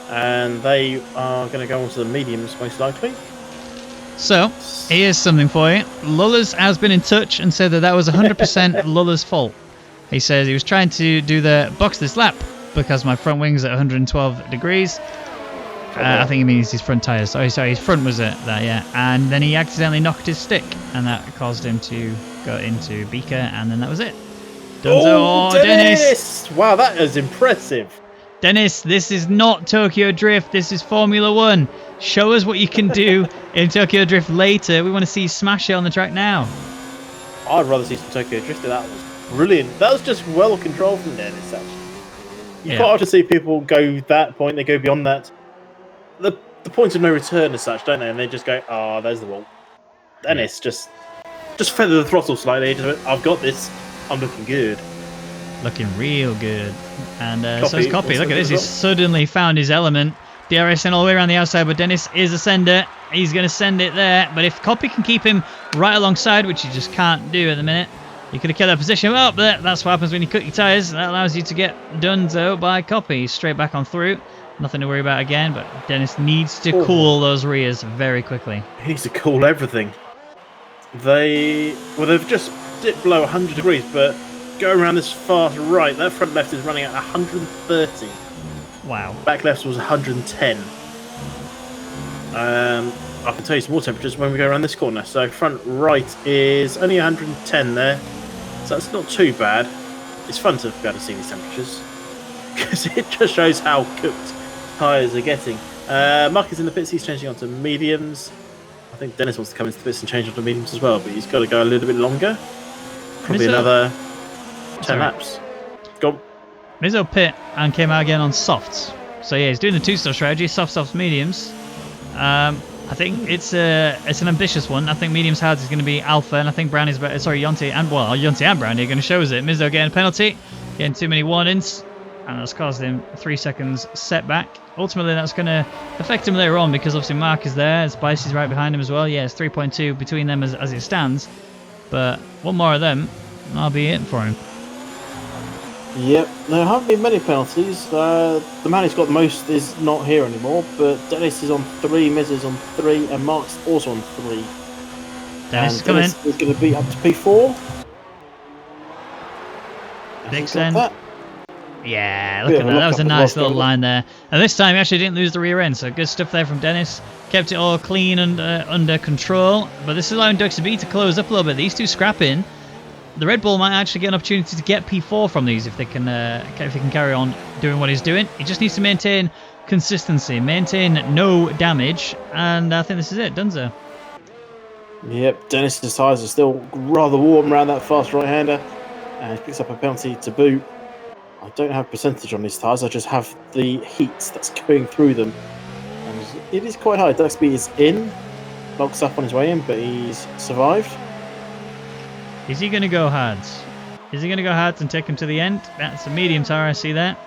And they are going to go on to the mediums, most likely. So, here's something for you. Lullas has been in touch and said that was 100% Lulla's fault. He says he was trying to do the box this lap because my front wing's at 112 degrees. I think he means his front tyres. Sorry, his front was at that, yeah. And then he accidentally knocked his stick, and that caused him to go into Beaker, and then that was it. Oh, Dennis! Wow, that is impressive. Dennis, this is not Tokyo Drift. This is Formula 1. Show us what you can do in Tokyo Drift later. We want to see you smash it on the track now. I'd rather see some Tokyo Drift. That was brilliant. That was just well controlled from Dennis, actually. You quite often see people go that point, they go beyond that. The point of no return as such, don't they? And they just go, oh, there's the wall. Dennis just feather the throttle slightly. Just, I've got this. I'm looking good. Looking real good. And so it's Copy. Look at this. He's suddenly found his element. DRS in all the way around the outside, but Dennis is a sender. He's going to send it there. But if Copy can keep him right alongside, which he just can't do at the minute, he could have kept that position. Well, but that's what happens when you cut your tyres. That allows you to get done so by Copy. Straight back on through. Nothing to worry about again, but Dennis needs to cool those rears very quickly. He needs to cool everything. They've just dipped below 100 degrees, but go around this fast right. That front left is running at 130. Wow. Back left was 110. I can tell you some more temperatures when we go around this corner. So front right is only 110 there. So that's not too bad. It's fun to be able to see these temperatures because it just shows how cooked tyres are getting. Mark is in the pits. He's changing onto mediums. I think Dennis wants to come into the pits and change onto mediums as well, but he's got to go a little bit longer. Probably another 10 laps. Go. Mizzo pit and came out again on softs. So yeah, he's doing the two-star strategy, softs, mediums. I think it's an ambitious one. I think mediums hards is going to be alpha, and I think Brownie's Yonti and Brownie are going to show us it. Mizzo getting a penalty, getting too many warnings, and that's caused him 3 seconds setback. Ultimately, that's going to affect him later on because obviously Mark is there, Spicy's right behind him as well. Yeah, it's 3.2 between them as it stands, but one more of them, and that'll be it for him. Yep, there haven't been many penalties. The man who's got the most is not here anymore, but Dennis is on 3, Miz is on 3, and Mark's also on 3. Dennis And is coming. Dennis is going to be up to P4. And he got Dixon. that. Yeah, look Bit at of a that. That was lock-up a as nice well, little line there. And this time, he actually didn't lose the rear end, so good stuff there from Dennis. Kept it all clean and under control. But this is allowing Duxby to close up a little bit. These two scrapping. The Red Bull might actually get an opportunity to get P4 from these if they can carry on doing what he's doing. He just needs to maintain consistency, maintain no damage, and I think this is it. Dunzo. Yep, Dennis's tyres are still rather warm around that fast right-hander. And he picks up a penalty to boot. I don't have percentage on these tyres, I just have the heat that's going through them. And it is quite high. Duxby is in, locks up on his way in, but he's survived. Is he going to go hards? Is he going to go hards and take him to the end? That's a medium tire, I see that.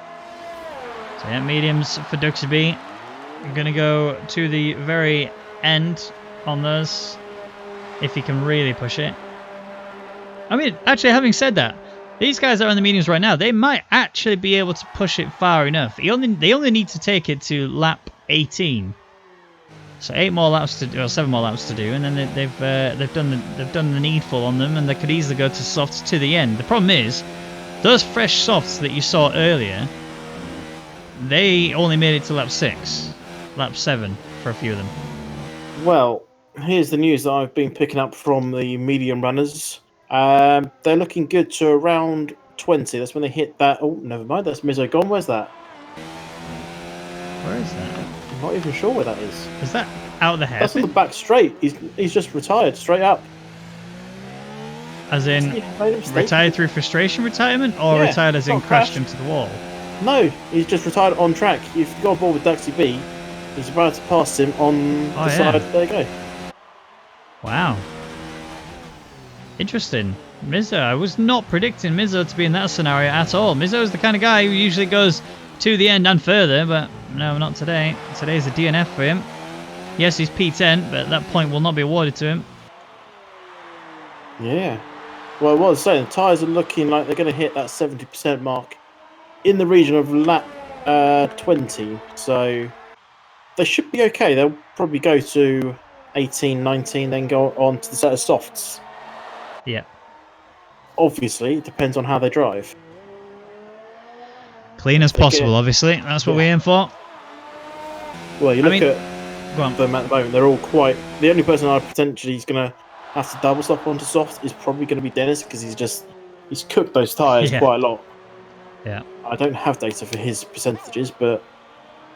So yeah, mediums for Duxby. I'm going to go to the very end on those, if he can really push it. I mean, actually, having said that, these guys are on the mediums right now. They might actually be able to push it far enough. They only need to take it to lap 18. So 8 more laps to do, or 7 more laps to do, and then they've done the needful on them, and they could easily go to softs to the end. The problem is, those fresh softs that you saw earlier, they only made it to lap 6, lap 7 for a few of them. Well, here's the news that I've been picking up from the medium runners. They're looking good to around 20. That's when they hit that. Oh, never mind. That's Mizzo gone. Where's that? Where is that? I'm not even sure where that is. Is that out of the hairpin? That's on the back straight. He's just retired straight up. As in, retired through frustration retirement, or Yeah, retired as in not crashed crashed. into the wall? No, he's just retired on track. You've got a ball with Duxie B. He's about to pass him on the side. There you go. Wow. Interesting. Mizzo, I was not predicting Mizzo to be in that scenario at all. Mizzo is the kind of guy who usually goes to the end and further, but no, not today. Today's a DNF for him. Yes, he's P10, but that point will not be awarded to him. Yeah. Well, what I was saying, the tyres are looking like they're going to hit that 70% mark in the region of lap 20. So they should be okay. They'll probably go to 18, 19, then go on to the set of softs. Yeah. Obviously, it depends on how they drive. Clean as possible, obviously. That's what we aim for. Well, you look at go on. them at the moment, they're all quite... The only person I potentially is going to have to double stop onto soft is probably going to be Dennis, because he's cooked those tyres quite a lot. Yeah. I don't have data for his percentages, but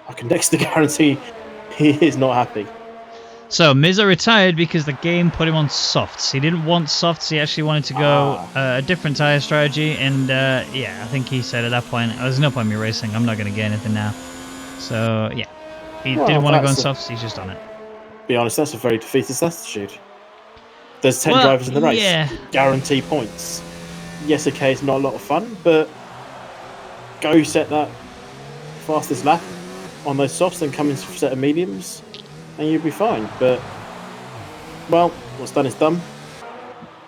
I can next to guarantee he is not happy. So Mizzo retired because the game put him on softs. He didn't want softs. He actually wanted to go a different tyre strategy. And yeah, I think he said at that point, there's no point in me racing. I'm not going to get anything now. So yeah, he didn't want to go on softs. He's just on it. Be honest, that's a very defeatist attitude. There's 10 drivers in the race. Yeah. Guarantee points. Yes, okay, it's not a lot of fun, but go set that fastest lap on those softs, then come into a set of mediums, and you'll be fine. But, well, what's done is done.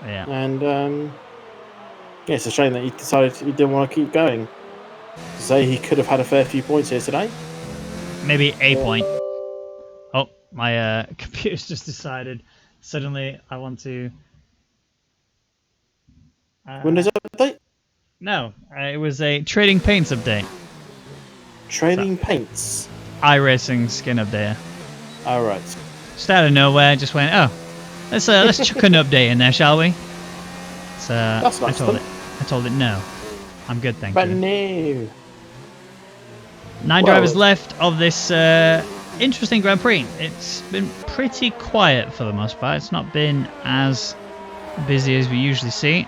Yeah. And, yeah, it's a shame that he decided he didn't want to keep going. To say he could have had a fair few points here today. Maybe a point. Oh, my computer's just decided. Suddenly, I want to... Windows update? No, it was a Trading Paints update. Trading Paints? iRacing skin update. Alright. Just out of nowhere, just went, oh, let's chuck an update in there, shall we? So That's nice. I told it no. I'm good, thank but you. No. 9 drivers left of this interesting Grand Prix. It's been pretty quiet for the most part. It's not been as busy as we usually see.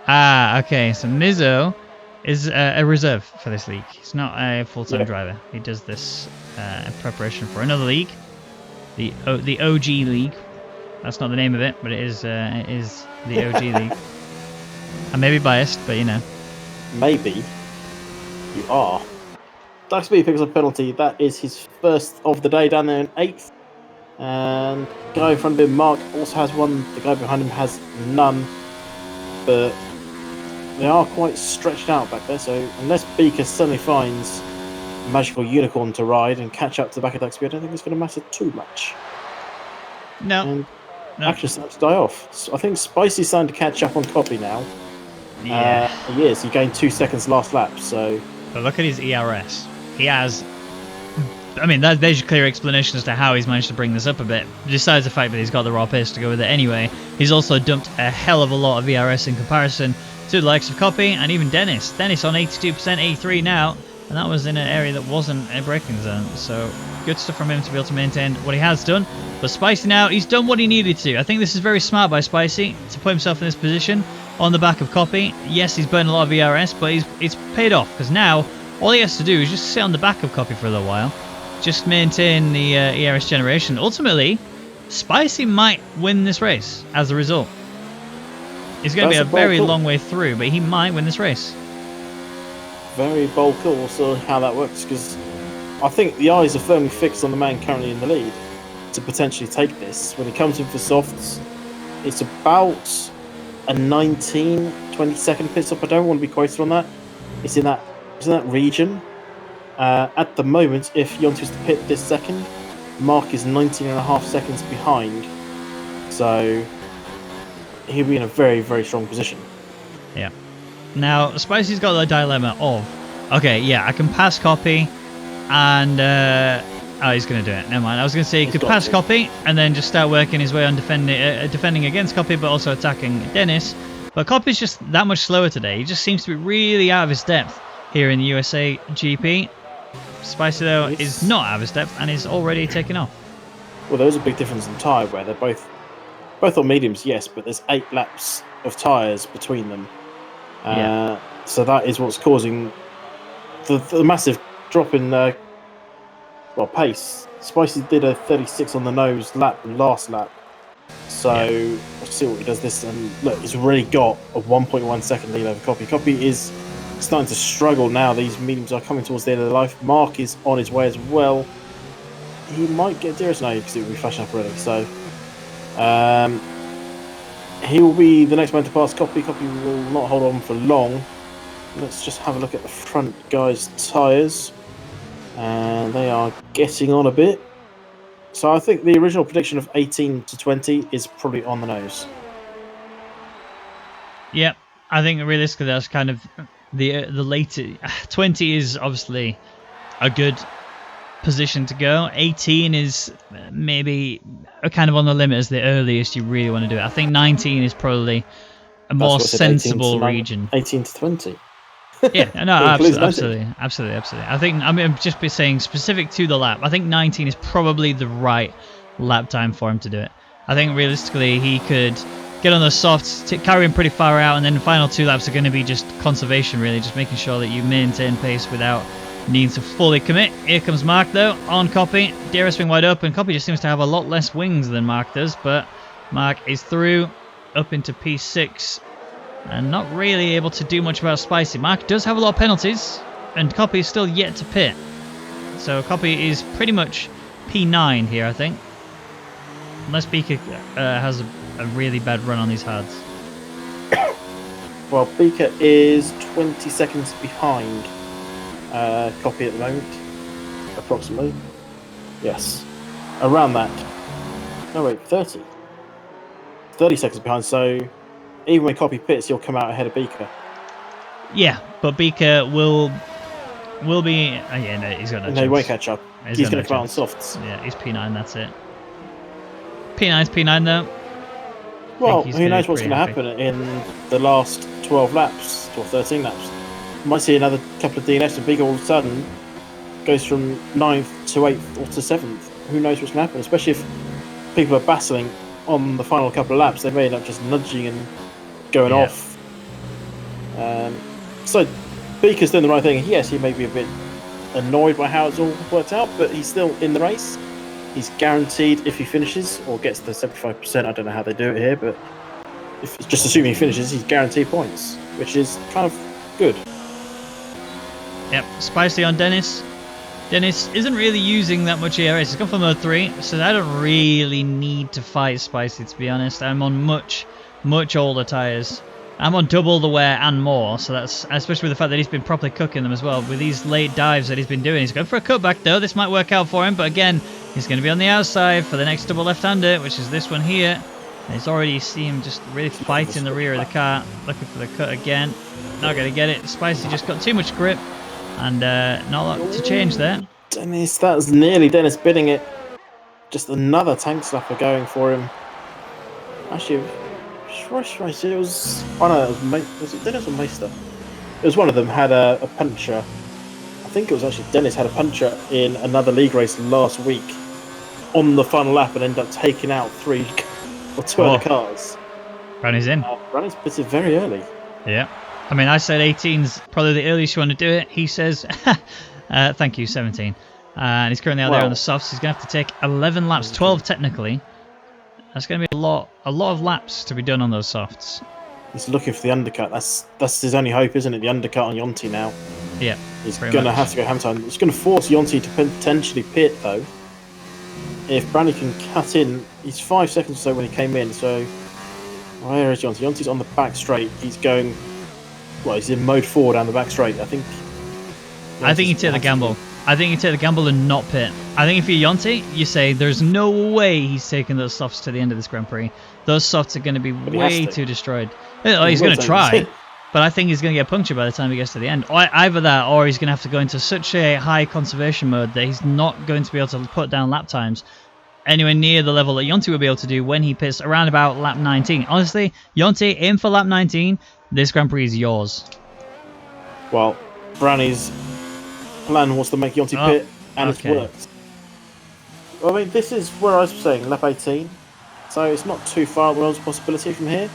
Okay, so Mizzo is a reserve for this league. He's not a full-time driver. He does this in preparation for another league, the OG League. That's not the name of it, but it is the OG League. I may be biased, but you know. Maybe. You are. Duxby picks up a penalty. That is his first of the day down there in 8th. And the guy in front of him, Mark, also has one. The guy behind him has none. But they are quite stretched out back there. So unless Beaker suddenly finds a magical unicorn to ride and catch up to the back of that speed, I don't think it's going to matter too much. No. And No. actually starting to die off. So I think Spicy's starting to catch up on Copy now. Yeah. He is. He gained 2 seconds last lap. So, But look at his ERS. He has. I mean, there's a clear explanation as to how he's managed to bring this up a bit. Besides the fact that he's got the raw pace to go with it anyway, he's also dumped a hell of a lot of ERS in comparison to the likes of Copy and even Dennis. Dennis on 82%, 83 now, and that was in an area that wasn't a braking zone. So good stuff from him to be able to maintain what he has done. But Spicy now, he's done what he needed to. I think this is very smart by Spicy to put himself in this position on the back of Copy. Yes, he's burned a lot of ERS, but it's paid off because now all he has to do is just sit on the back of Copy for a little while. Just maintain the ERS generation. Ultimately, Spicy might win this race as a result. It's going to be a very long way through, but he might win this race. Very bold call also how that works, because I think the eyes are firmly fixed on the man currently in the lead to potentially take this. When he comes in for softs, it's about a 19-20 second pit stop. I don't want to be quoted on that. It's in that region. At the moment, if Yonti was to pit this second, Mark is 19.5 seconds behind. So he'll be in a very, very strong position. Yeah. Now, Spicy's got the dilemma of, okay, yeah, I can pass Copy, and oh, he's going to do it. Never mind. I was going to say he could pass Copy and then just start working his way on defending against Copy, but also attacking Dennis. But Copy's just that much slower today. He just seems to be really out of his depth here in the USA GP. Spicy, though, is not out of his depth and is already taking off. Well, there's a big difference in tyre where they're both on mediums, yes, but there's 8 laps of tyres between them. So that is what's causing the massive drop in pace. Spicy did a 36 on the nose last lap. So let's see what he does this. And look, he's already got a 1.1 second lead over Copy. Copy is starting to struggle now. These mediums are coming towards the end of their life. Mark is on his way as well. He might get DRS now because it will be flashing up already. So he will be the next man to pass Copy. Copy will not hold on for long. Let's just have a look at the front guys' tyres. And they are getting on a bit. So I think the original prediction of 18 to 20 is probably on the nose. Yep, I think realistically that's kind of the later. 20 is obviously a good position to go. 18 is maybe kind of on the limit as the earliest you really want to do it. I think 19 is probably a more sensible region. 18 to 20. Yeah, no, absolutely. I think I'm just be saying specific to the lap. I think 19 is probably the right lap time for him to do it. I think realistically he could get on the softs, carry him pretty far out, and then the final 2 laps are going to be just conservation, really, just making sure that you maintain pace without needing to fully commit. Here comes Mark though on Copy. DRS wing wide open. Copy just seems to have a lot less wings than Mark does, but Mark is through up into P6. And not really able to do much about Spicy. Mark does have a lot of penalties, and Copy is still yet to pit. So Copy is pretty much P9 here, I think. Unless Beaker has a really bad run on these hards. Well, Beaker is 20 seconds behind Copy at the moment, approximately. Yes, around that. No, wait, 30. 30 seconds behind, so even when Copy pits, he'll come out ahead of Beaker. Yeah, but Beaker will be... Oh yeah, no, he's got no chance. No, he won't catch up. He's going to come out on softs. Yeah, he's P9, that's it. P9's P9 though. Well, who knows what's going to happen in the last 12 laps, or 13 laps. You might see another couple of DNFs and Beaker all of a sudden goes from 9th to 8th or to 7th. Who knows what's going to happen, especially if people are battling on the final couple of laps. They may end up just nudging and going off. So Beaker's doing the right thing. Yes, he may be a bit annoyed by how it's all worked out, but he's still in the race. He's guaranteed, if he finishes or gets the 75%, I don't know how they do it here, but if just assuming he finishes, he's guaranteed points, which is kind of good. Yep, Spicy on Dennis. Dennis isn't really using that much ERS. He's gone for mode 3, so I don't really need to fight Spicy, to be honest. I'm on much older tyres. I'm on double the wear and more, so that's especially with the fact that he's been properly cooking them as well. With these late dives that he's been doing, he's going for a cutback though. This might work out for him, but again, he's going to be on the outside for the next double left-hander, which is this one here. And he's already seen him just really fighting the rear of the car, looking for the cut again. Not going to get it. Spicy just got too much grip, and not a lot to change there. Dennis, that was nearly Dennis bidding it. Just another tank slapper going for him. Actually, it was one of was it Dennis or Meister? It was one of them had a puncture. I think it was actually Dennis had a puncture in another league race last week on the final lap and ended up taking out 3 or 2 other cars. Brownie's in. Brownie's pitted very early. Yeah. I mean, I said 18's probably the earliest you want to do it. He says, thank you, 17. And he's currently out there on the softs. He's going to have to take 11 laps, 12 technically. That's going to be a lot of laps to be done on those softs. He's looking for the undercut. That's his only hope, isn't it? The undercut on Yonti now. Yeah. He's going to have to go ham time. It's going to force Yonti to potentially pit, though. If Brownie can cut in, he's 5 seconds or so when he came in. So where is Yonti? Yonti's on the back straight. He's going. Well, he's in mode 4 down the back straight. I think you take the gamble. I think you take the gamble and not pit. I think if you're Yonti, you say there's no way he's taking those softs to the end of this Grand Prix. Those softs are going to be way too destroyed. He's going to try, but I think he's going to get punctured by the time he gets to the end. Either that, or he's going to have to go into such a high conservation mode that he's not going to be able to put down lap times anywhere near the level that Yonti will be able to do when he pits around about lap 19. Honestly, Yonti, aim for lap 19. This Grand Prix is yours. Well, Brownie's plan was to make Yonti pit, and it's worked. I mean, this is where I was saying, lap 18. So it's not too far the possibility from here.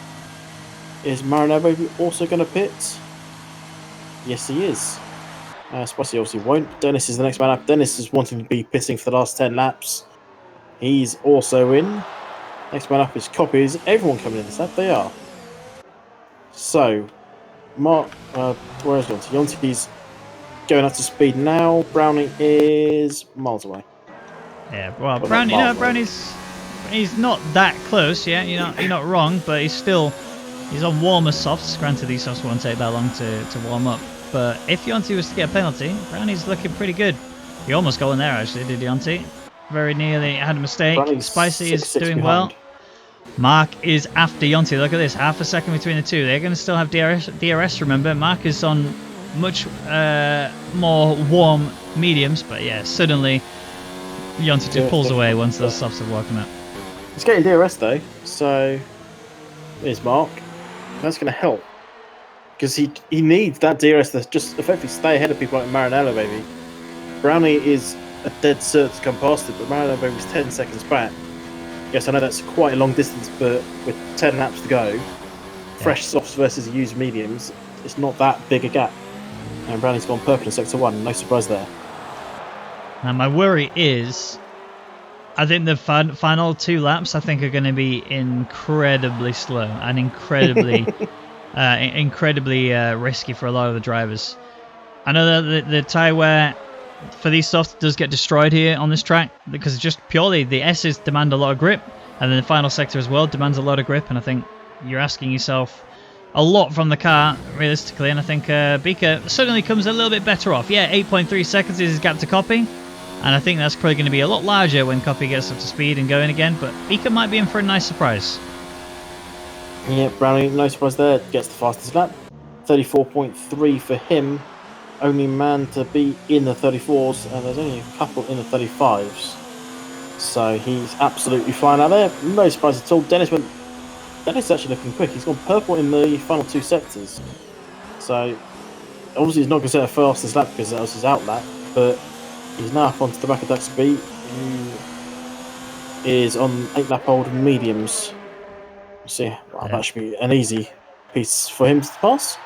Is Maranello also going to pit? Yes, he is. Spicy obviously won't. Dennis is the next man up. Dennis is wanting to be pitting for the last 10 laps. He's also in. Next man up is Copies. Everyone coming in this lap, they are. So, where is Yonti? Yonti's going up to speed now. Brownie is miles away. Yeah, well, Brownie's he's not that close. Yeah, you're not wrong, but he's on warmer softs. Granted, these softs won't take that long to warm up. But if Yonti was to get a penalty, Brownie's looking pretty good. He almost got one there actually, did Yonti? Very nearly had a mistake. Brownie's Spicy is doing behind. well. Mark is after Yonti. Look at this, half a second between the two. They're going to still have DRS. Remember, Mark is on much more warm mediums, but yeah, suddenly Yonti just pulls away once those softs have woken up. He's getting DRS though, so there's Mark. That's going to help because he needs that DRS to just effectively stay ahead of people like Maranello, baby. Brownie is a dead cert to come past it, but Maranello baby's 10 seconds back. Yes, I know that's quite a long distance, but with 10 laps to go, fresh softs versus used mediums, it's not that big a gap. And Brownie's gone purple in sector 1, no surprise there. Now my worry is, I think the final 2 laps are going to be incredibly slow and incredibly risky for a lot of the drivers. I know that the tyre wear for these softs does get destroyed here on this track because it's just purely the S's demand a lot of grip, and then the final sector as well demands a lot of grip, and I think you're asking yourself a lot from the car realistically, and I think Bika certainly comes a little bit better off. Yeah, 8.3 seconds is his gap to Copy, and I think that's probably going to be a lot larger when Copy gets up to speed and going again, but Bika might be in for a nice surprise. Yeah, Brownie, no surprise there, gets the fastest lap. 34.3 for him. Only man to be in the 34s, and there's only a couple in the 35s. So he's absolutely fine out there. No surprise at all. Dennis is actually looking quick. He's gone purple in the final 2 sectors. So obviously he's not going to set a fastest lap because that was his out lap, but he's now up onto the back of that speed. He is on 8 lap old mediums. See, that should be an easy piece for him to pass.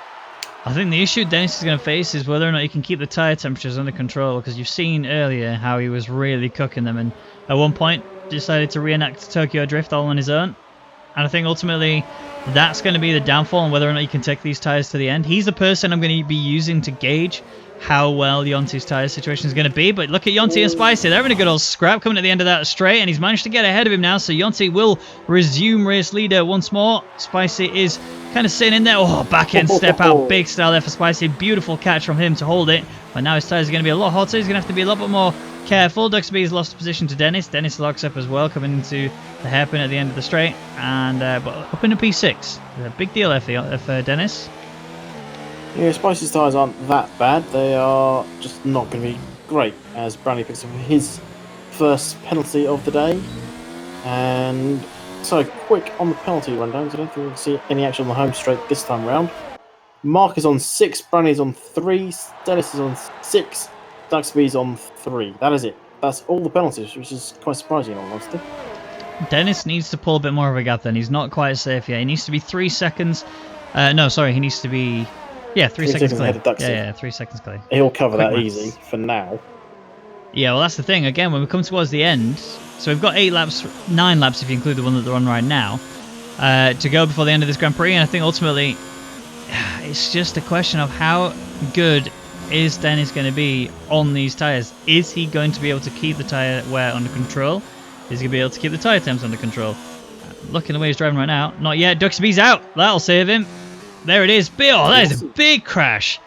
I think the issue Dennis is going to face is whether or not he can keep the tyre temperatures under control, because you've seen earlier how he was really cooking them, and at one point decided to reenact Tokyo Drift all on his own. And I think ultimately That's going to be the downfall on whether or not you can take these tyres to the end. He's the person I'm going to be using to gauge how well Yonti's tyre situation is going to be. But look at Yonti and Spicy. They're having a good old scrap coming at the end of that straight, and he's managed to get ahead of him now. So Yonti will resume race leader once more. Spicy is kind of sitting in there. Oh, back end step out. Big style there for Spicy. Beautiful catch from him to hold it. But now his tyres are going to be a lot hotter. He's going to have to be a lot bit more careful. Duxby's lost position to Dennis. Dennis locks up as well, coming into the hairpin at the end of the straight. And but up into P6. A big deal there for Dennis. Yeah, Spicy's tyres aren't that bad. They are just not going to be great as Brownie picks up his first penalty of the day. And so quick on the penalty rundowns. I don't think we can see any action on the home straight this time round. Mark is on 6, Brownie's on 3, Dennis is on 6, Duxby's on 3. That is it. That's all the penalties, which is quite surprising in all honesty. Dennis needs to pull a bit more of a gap then. He's not quite safe yet. He needs to be 3 seconds. No, sorry, he needs to be... Yeah, 3 seconds clear. Ahead of Duxby. Yeah, 3 seconds clear. He'll cover Quick that maths. easy for now. Yeah, well, that's the thing. Again, when we come towards the end, so we've got 9 laps if you include the one that they're on right now, to go before the end of this Grand Prix. And I think ultimately, it's just a question of how good is Dennis going to be on these tyres. Is he going to be able to keep the tyre wear under control? Is he going to be able to keep the tyre temps under control? Looking the way he's driving right now, not yet. Duxby's out. That'll save him. There it is. Oh, that is a big crash.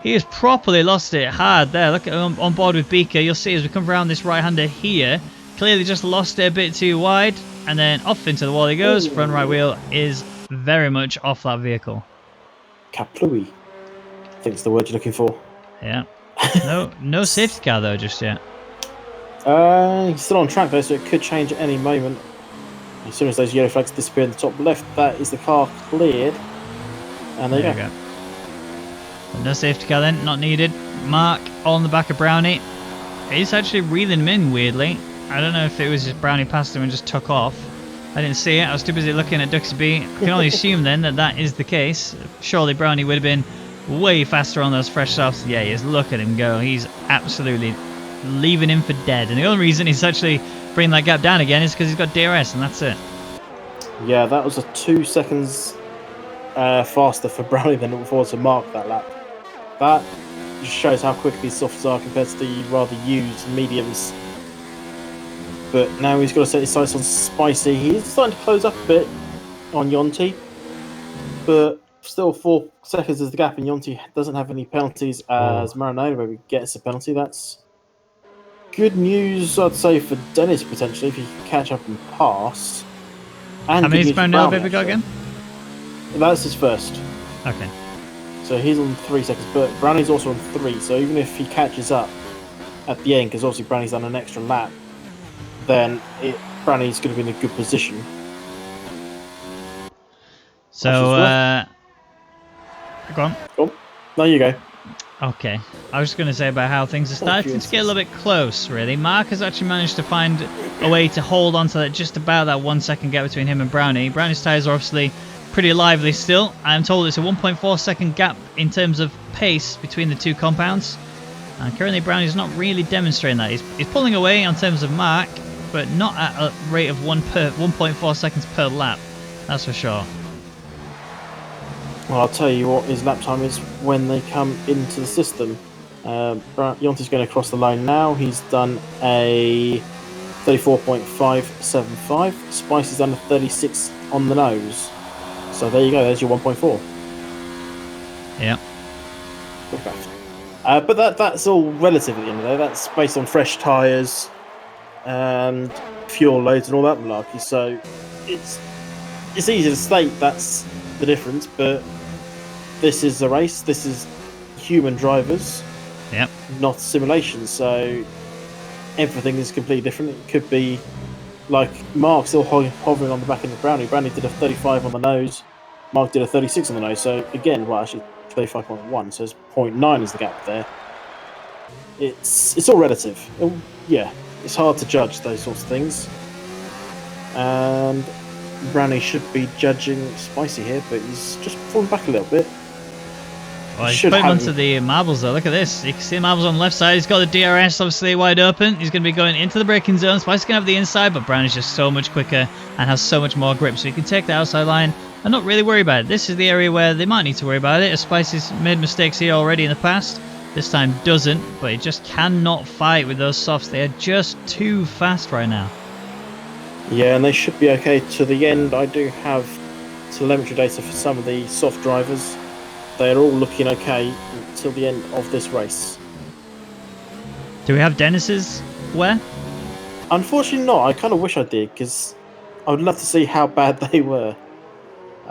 He has properly lost it hard there. Look at him on board with Beaker. You'll see as we come around this right-hander here, clearly just lost it a bit too wide, and then off into the wall he goes. Front right wheel is very much off that vehicle. Kaplooey, I think it's the word you're looking for. Yeah. No safety car though just yet. He's still on track though, so it could change at any moment. As soon as those yellow flags disappear in the top left, that is the car cleared. And there you go. No safety car then, not needed. Mark on the back of Brownie. He's actually reeling him in weirdly. I don't know if it was just Brownie passed him and just took off. I didn't see it. I was too busy looking at Duxby. I can only assume then that is the case. Surely Brownie would have been way faster on those fresh softs. Yeah, he is. Look at him go. He's absolutely leaving him for dead. And the only reason he's actually bringing that gap down again is because he's got DRS, and that's it. Yeah, that was a 2 seconds faster for Brownie than it was to Mark that lap. That just shows how quick these softs are compared to the rather used mediums. But now he's got to set his sights on Spicy. He's starting to close up a bit on Yonti, but still 4 seconds is the gap, and Yonti doesn't have any penalties as Maranello maybe gets a penalty. That's good news, I'd say, for Dennis potentially if he can catch up and pass. And how many has Maranello baby got again? That's his first. Okay. So he's on 3 seconds, but Brownie's also on 3. So even if he catches up at the end, because obviously Brownie's done an extra lap, then Brownie's going to be in a good position. So, go on. Oh, there you go. Okay. I was just going to say about how things are starting to get a little bit close, really. Mark has actually managed to find a way to hold on to that, just about that 1 second gap between him and Brownie. Brownie's tyres are obviously pretty lively still. I'm told it's a 1.4 second gap in terms of pace between the two compounds. And currently Brownie's not really demonstrating that. He's pulling away on terms of Mark, but not at a rate of 1.4 seconds per lap. That's for sure. Well, I'll tell you what his lap time is when they come into the system. Yonti's going to cross the line now. He's done a 34.575. Spicy's done a 36 on the nose. So there you go, there's your 1.4. Yeah. Okay. But that's all relative at the end of the day. That's based on fresh tyres and fuel loads and all that malarkey. So it's easy to state that's the difference, but this is a race. This is human drivers, Yep. not simulation. So everything is completely different. It could be like Mark still hovering on the back end of Brownie. Brownie did a 35 on the nose. Mark did a 36 on the nose. So again, well, actually 35.1. So it's 0.9 is the gap there. It's all relative. Yeah, it's hard to judge those sorts of things. And Brownie should be judging Spicy here, but he's just fallen back a little bit. Well, he's putting onto the marbles though. Look at this. You can see the marbles on the left side. He's got the DRS obviously wide open. He's going to be going into the braking zone. Spicy's going to have the inside, but Brownie's just so much quicker and has so much more grip. So he can take the outside line and not really worry about it. This is the area where they might need to worry about it, as Spicy's made mistakes here already in the past. This time doesn't, but he just cannot fight with those softs. They are just too fast right now. Yeah, and they should be okay to the end. I do have telemetry data for some of the soft drivers. They are all looking okay until the end of this race. Do we have Dennis's where? Unfortunately not. I kind of wish I did, because I would love to see how bad they were.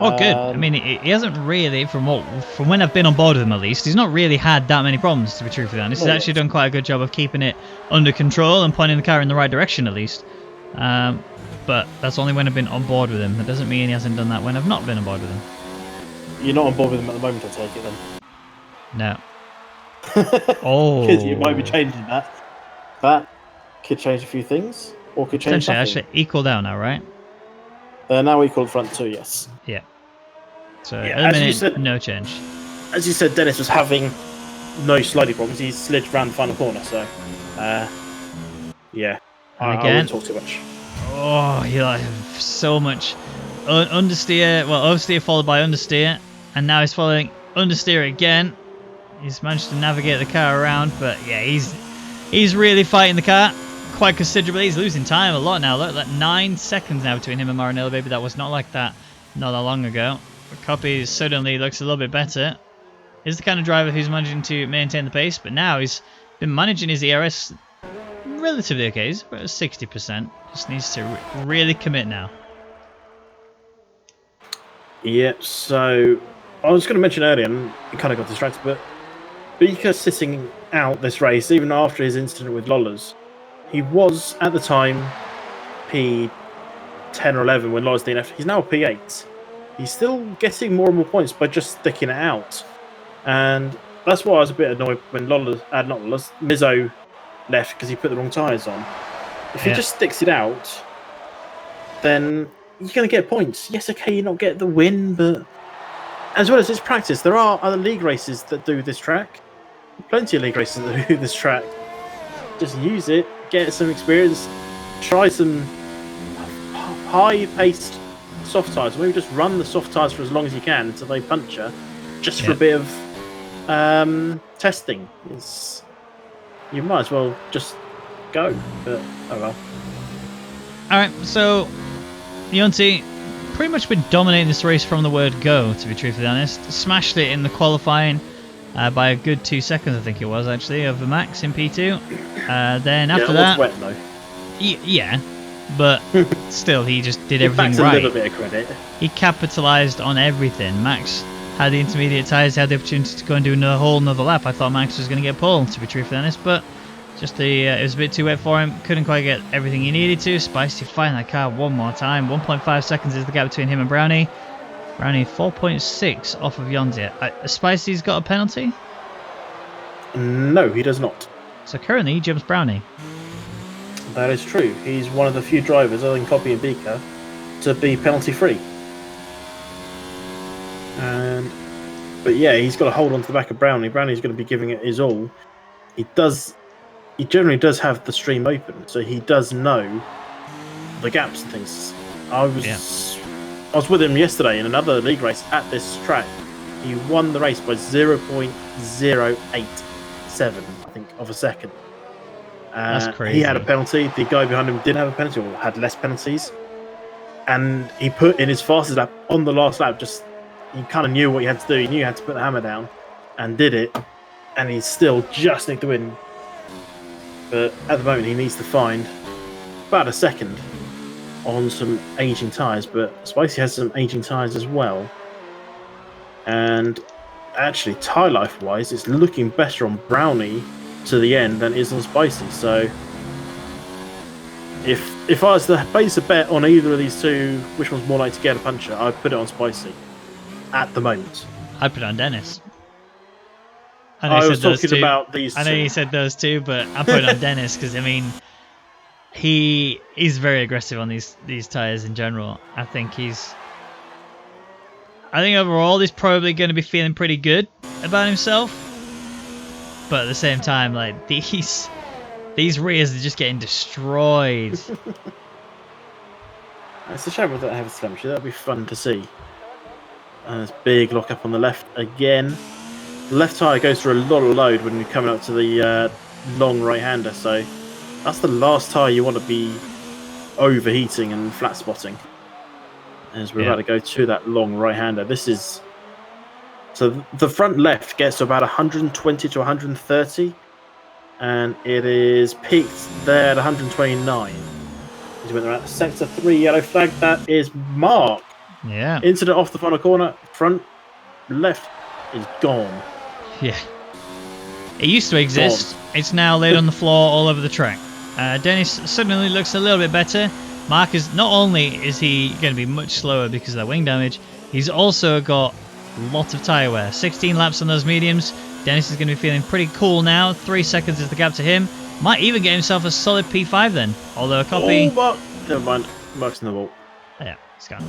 Oh, good. I mean, he hasn't really, from when I've been on board with him at least, he's not really had that many problems, to be truthfully honest. He's actually done quite a good job of keeping it under control and pointing the car in the right direction at least. But that's only when I've been on board with him. That doesn't mean he hasn't done that when I've not been on board with him. You're not on board with him at the moment, I take it then? No. Oh. Because you might be changing that. That could change a few things, or could change nothing. Actually equal down now, right? Now equal front two, yes. Yeah. So Yeah, at the minute, no change. As you said, Dennis was having no sliding problems. He slid around the final corner, so yeah. And I again, wouldn't talk too much. Oh, he like so much understeer. Well, oversteer followed by understeer, and now he's following understeer again. He's managed to navigate the car around, but yeah, he's really fighting the car quite considerably. He's losing time a lot now. Look, like 9 seconds now between him and Maranello. Baby, that was not like that not that long ago. Copy suddenly looks a little bit better. He's the kind of driver who's managing to maintain the pace, but now he's been managing his ERS relatively okay. He's about 60%. Just needs to really commit now. Yeah, so I was going to mention earlier, and he kind of got distracted, but Beaker sitting out this race, even after his incident with Lollas, he was, at the time, P10 or 11 when Lollas DNF. He's now P8. He's still getting more and more points by just sticking it out. And that's why I was a bit annoyed when Mizzo left, because he put the wrong tyres on. If he just sticks it out, then you're going to get points. Yes, okay, you not get the win, but as well as it's practice, there are other league races that do this track. Plenty of league races that do this track. Just use it, get some experience, try some high-paced soft tyres. Maybe just run the soft tyres for as long as you can until they puncture, just for a bit of testing. You might as well just go, but oh well. Alright, so Yonti pretty much been dominating this race from the word go, to be truthfully honest. Smashed it in the qualifying by a good 2 seconds, I think it was actually, over Max in P2. Then after that, wet though. Yeah, but still, he just did everything right. A little bit of credit. He capitalised on everything. Max had the intermediate tyres, had the opportunity to go and do a whole another lap. I thought Max was going to get pole, to be truthfully honest, but just it was a bit too wet for him. Couldn't quite get everything he needed to. Spicy fighting that car one more time. 1.5 seconds is the gap between him and Brownie. Brownie 4.6 off of Yonzia. Spicy's got a penalty? No, he does not. So currently he jumps Brownie. That is true. He's one of the few drivers, other than Copy and Beaker, to be penalty free. But yeah, he's got to hold on to the back of Brownie. Brownie's going to be giving it his all. He generally does have the stream open, so he does know the gaps and things. I was with him yesterday in another league race at this track. He won the race by 0.087, I think, of a second. That's crazy. He had a penalty. The guy behind him didn't have a penalty, or had less penalties. And he put in his fastest lap on the last lap. He kind of knew what he had to do. He knew he had to put the hammer down, and did it. And he's still just nicked the win. But at the moment, he needs to find about a second on some aging tyres. But Spicy has some aging tyres as well. And actually, tyre life wise, it's looking better on Brownie to the end than it is on Spicy. So if I was to base a bet on either of these two, which one's more likely to get a puncher, I'd put it on Spicy at the moment. I'd put it on Dennis. I was talking about these two. I know you said those two, but I'm putting on Dennis because, I mean, he's very aggressive on these tyres in general. I think overall he's probably going to be feeling pretty good about himself. But at the same time, like, these rears are just getting destroyed. It's a shame we don't have a telemetry. That'd be fun to see. And there's big lock up on the left again. The left tyre goes through a lot of load when you're coming up to the long right-hander, so that's the last tyre you want to be overheating and flat spotting. As we're about to go to that long right-hander. This is... So the front left gets to about 120 to 130, and it is peaked there at 129. He went around sector 3, yellow flag. That is Mark. Yeah. Incident off the final corner. Front left is gone. Yeah. It used to exist. It's now laid on the floor all over the track. Dennis suddenly looks a little bit better. Mark is not only is he going to be much slower because of that wing damage, he's also got lots of tyre wear. 16 laps on those mediums. Dennis is going to be feeling pretty cool now. 3 seconds is the gap to him. Might even get himself a solid P5 then. Although a copy... Oh, Mark. Never mind. Mark's in the wall. Yeah, he's gone.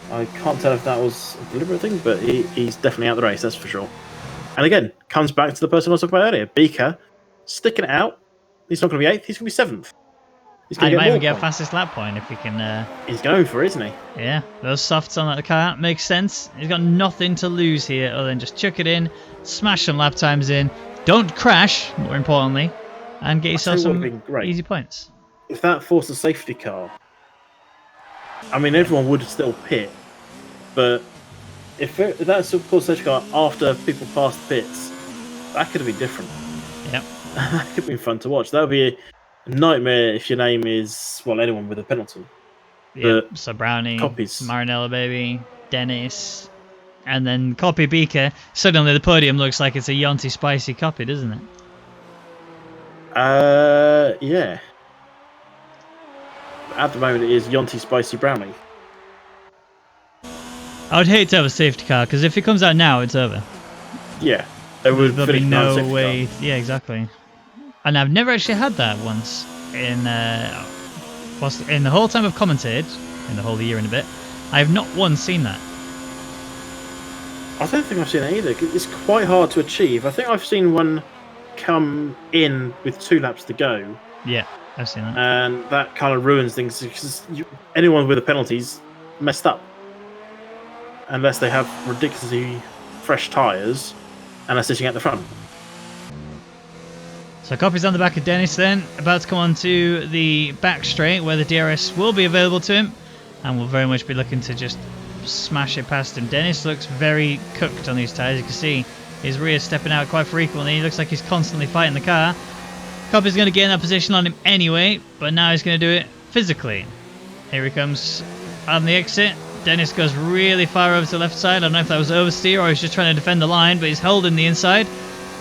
I can't tell if that was a deliberate thing, but he's definitely out of the race, that's for sure. And again, comes back to the person I was talking about earlier. Beaker, sticking it out. He's not going to be 8th, he's going to be 7th. He's And going he to might even get get a fastest lap point if he can... He's going for it, isn't he? Yeah, those softs on that car makes sense. He's got nothing to lose here other than just chuck it in, smash some lap times in, don't crash, more importantly, and get yourself some easy points. If that forced a safety car, I mean, everyone would still pit, but if that's of course safety car after people passed pits, that could have been different. Yep. That could have been fun to watch. That would be a nightmare if your name is, well, anyone with a penalty. Yeah, so Brownie, copies. Maranello baby, Dennis, and then Copy Beaker. Suddenly the podium looks like it's a Yonty Spicy copy, doesn't it? Yeah. At the moment, it is Yonty Spicy Brownie. I would hate to have a safety car because if it comes out now, it's over. Yeah, there'll be no way. Yeah, exactly. And I've never actually had that once in the whole time I've commented, in the whole year and a bit. I have not once seen that. I don't think I've seen it either. It's quite hard to achieve. I think I've seen one come in with 2 laps to go. Yeah, I've seen that. And that kind of ruins things because anyone with the penalties messed up. Unless they have ridiculously fresh tyres and are sitting at the front. So Copy's on the back of Dennis then, about to come on to the back straight where the DRS will be available to him. And we'll very much be looking to just smash it past him. Dennis looks very cooked on these tyres. You can see his rear stepping out quite frequently. He looks like he's constantly fighting the car. Copy's going to get in that position on him anyway, but now he's going to do it physically. Here he comes on the exit. Dennis goes really far over to the left side. I don't know if that was oversteer or he's just trying to defend the line, but he's holding the inside.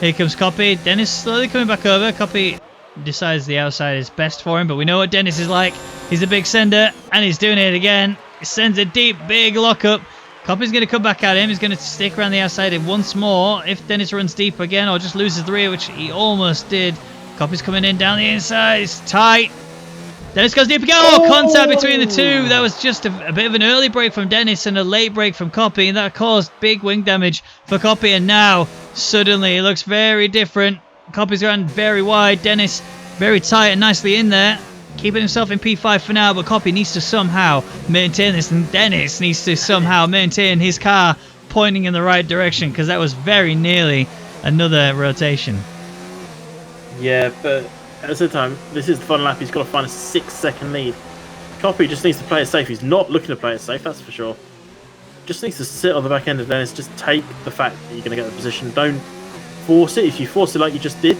Here comes Copy. Dennis slowly coming back over. Copy decides the outside is best for him, but we know what Dennis is like. He's a big sender, and he's doing it again. He sends a deep, big lockup. Copy's going to come back at him. He's going to stick around the outside once more. If Dennis runs deep again or just loses the rear, which he almost did. Copy's coming in down the inside. It's tight. Dennis goes deep again. Oh, contact between the two. That was just a bit of an early break from Dennis and a late break from Copy, and that caused big wing damage for Copy. And now, suddenly, it looks very different. Copy's run very wide. Dennis very tight and nicely in there. Keeping himself in P5 for now, but Copy needs to somehow maintain this, and Dennis needs to somehow maintain his car pointing in the right direction, because that was very nearly another rotation. Yeah, but at the same time, this is the final lap. He's got to find a 6-second lead. Copy just needs to play it safe. He's not looking to play it safe, that's for sure. Just needs to sit on the back end of Dennis. Just take the fact that you're going to get the position. Don't force it. If you force it like you just did,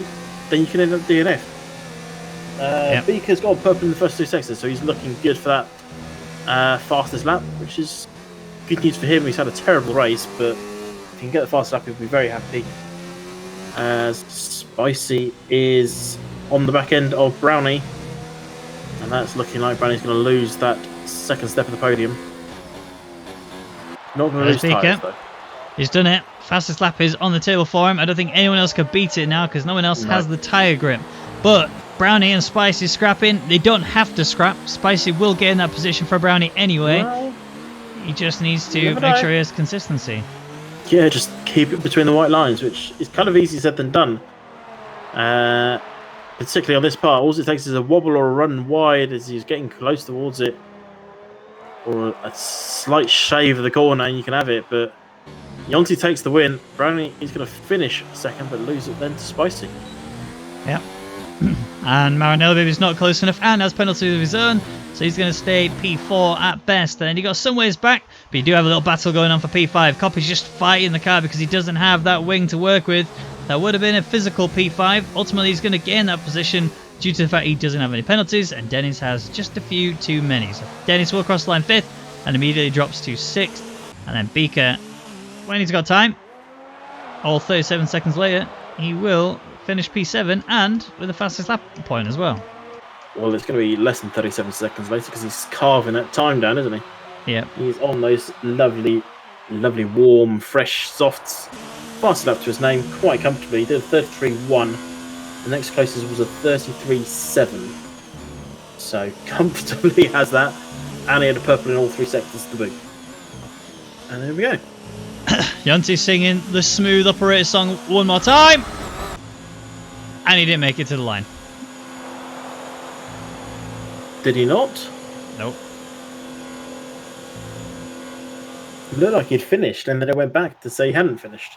then you can end up DNF. Yep. Beaker's got a purple in the first 2 sectors, so he's looking good for that fastest lap, which is good news for him. He's had a terrible race, but if he can get the fastest lap, he'll be very happy. As Spicy is on the back end of Brownie, and that's looking like Brownie's going to lose that second step of the podium. Not going to lose tyres, though. He's done it. Fastest lap is on the table for him. I don't think anyone else could beat it now because no one else has the tyre grip. But Brownie and Spicy scrapping. They don't have to scrap. Spicy will get in that position for Brownie anyway. Well, he just needs to make sure he has consistency. Yeah, just keep it between the white lines, which is kind of easier said than done. Particularly on this part, all it takes is a wobble or a run wide as he's getting close towards it. or a slight shave of the corner, and you can have it. But Yonti takes the win. Brownie is going to finish second, but lose it then to Spicy. Yep. And Marinello Baby's not close enough and has penalty of his own, so he's going to stay P4 at best. And he got some ways back, but you do have a little battle going on for P5. Copy's just fighting the car because he doesn't have that wing to work with. That would have been a physical P5. Ultimately, he's going to gain that position due to the fact he doesn't have any penalties, and Dennis has just a few too many. So Dennis will cross the line 5th and immediately drops to 6th. And then Beaker, when he's got time, all 37 seconds later, he will finish P7 and with the fastest lap point as well. Well, it's going to be less than 37 seconds later because he's carving that time down, isn't he? Yep. He's on those lovely, warm, fresh softs. Fast lap to his name quite comfortably. He did a 33.1. The next closest was a 33.7. So comfortably has that. And he had a purple in all 3 sectors to boot. And there we go. Yonti singing the smooth operator song one more time. And he didn't make it to the line. Did he not? Nope. It looked like he'd finished, and then it went back to say he hadn't finished.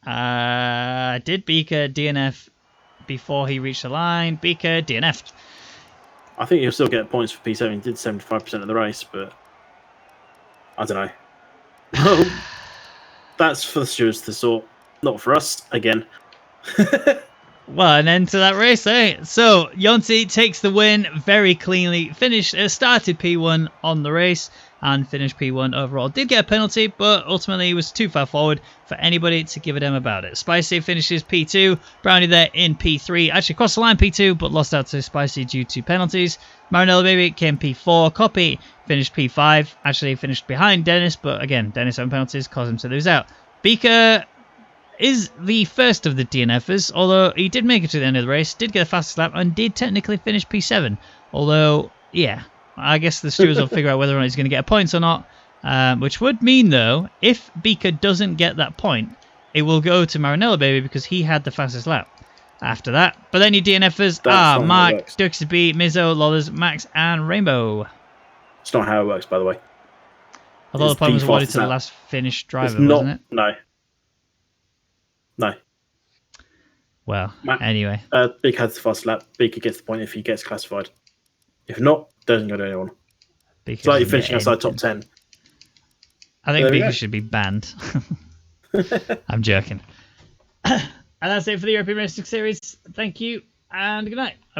Did Beaker DNF before he reached the line? Beaker DNF'd. I think he'll still get points for P7. He did 75% of the race, but I don't know. Well, that's for the stewards to sort, not for us again. Well, an end to that race, eh? So, Yonti takes the win very cleanly. Started P1 on the race and finished P1 overall. Did get a penalty, but ultimately he was too far forward for anybody to give a damn about it. Spicy finishes P2. Brownie there in P3. Actually crossed the line P2, but lost out to Spicy due to penalties. Marinello Baby came P4. Copy finished P5. Actually finished behind Dennis, but again, Dennis on penalties caused him to lose out. Beaker is the first of the DNFers, although he did make it to the end of the race, did get a fastest lap, and did technically finish P7. Although, yeah, I guess the stewards will figure out whether or not he's going to get points or not, which would mean, though, if Beaker doesn't get that point, it will go to Marinello Baby because he had the fastest lap after that. But then your DNFers are Mark, Duxby, Mizzo, Lollers, Max, and Rainbow. It's not how it works, by the way. Although the point was awarded to the last finished driver, wasn't it? No. Well, anyway. Beaker has the fast lap. Beaker gets the point if he gets classified. If not, doesn't go to anyone. It's like you're finishing outside top 10. I think Beaker should be banned. I'm joking. And that's it for the European Racing Series. Thank you, and good night.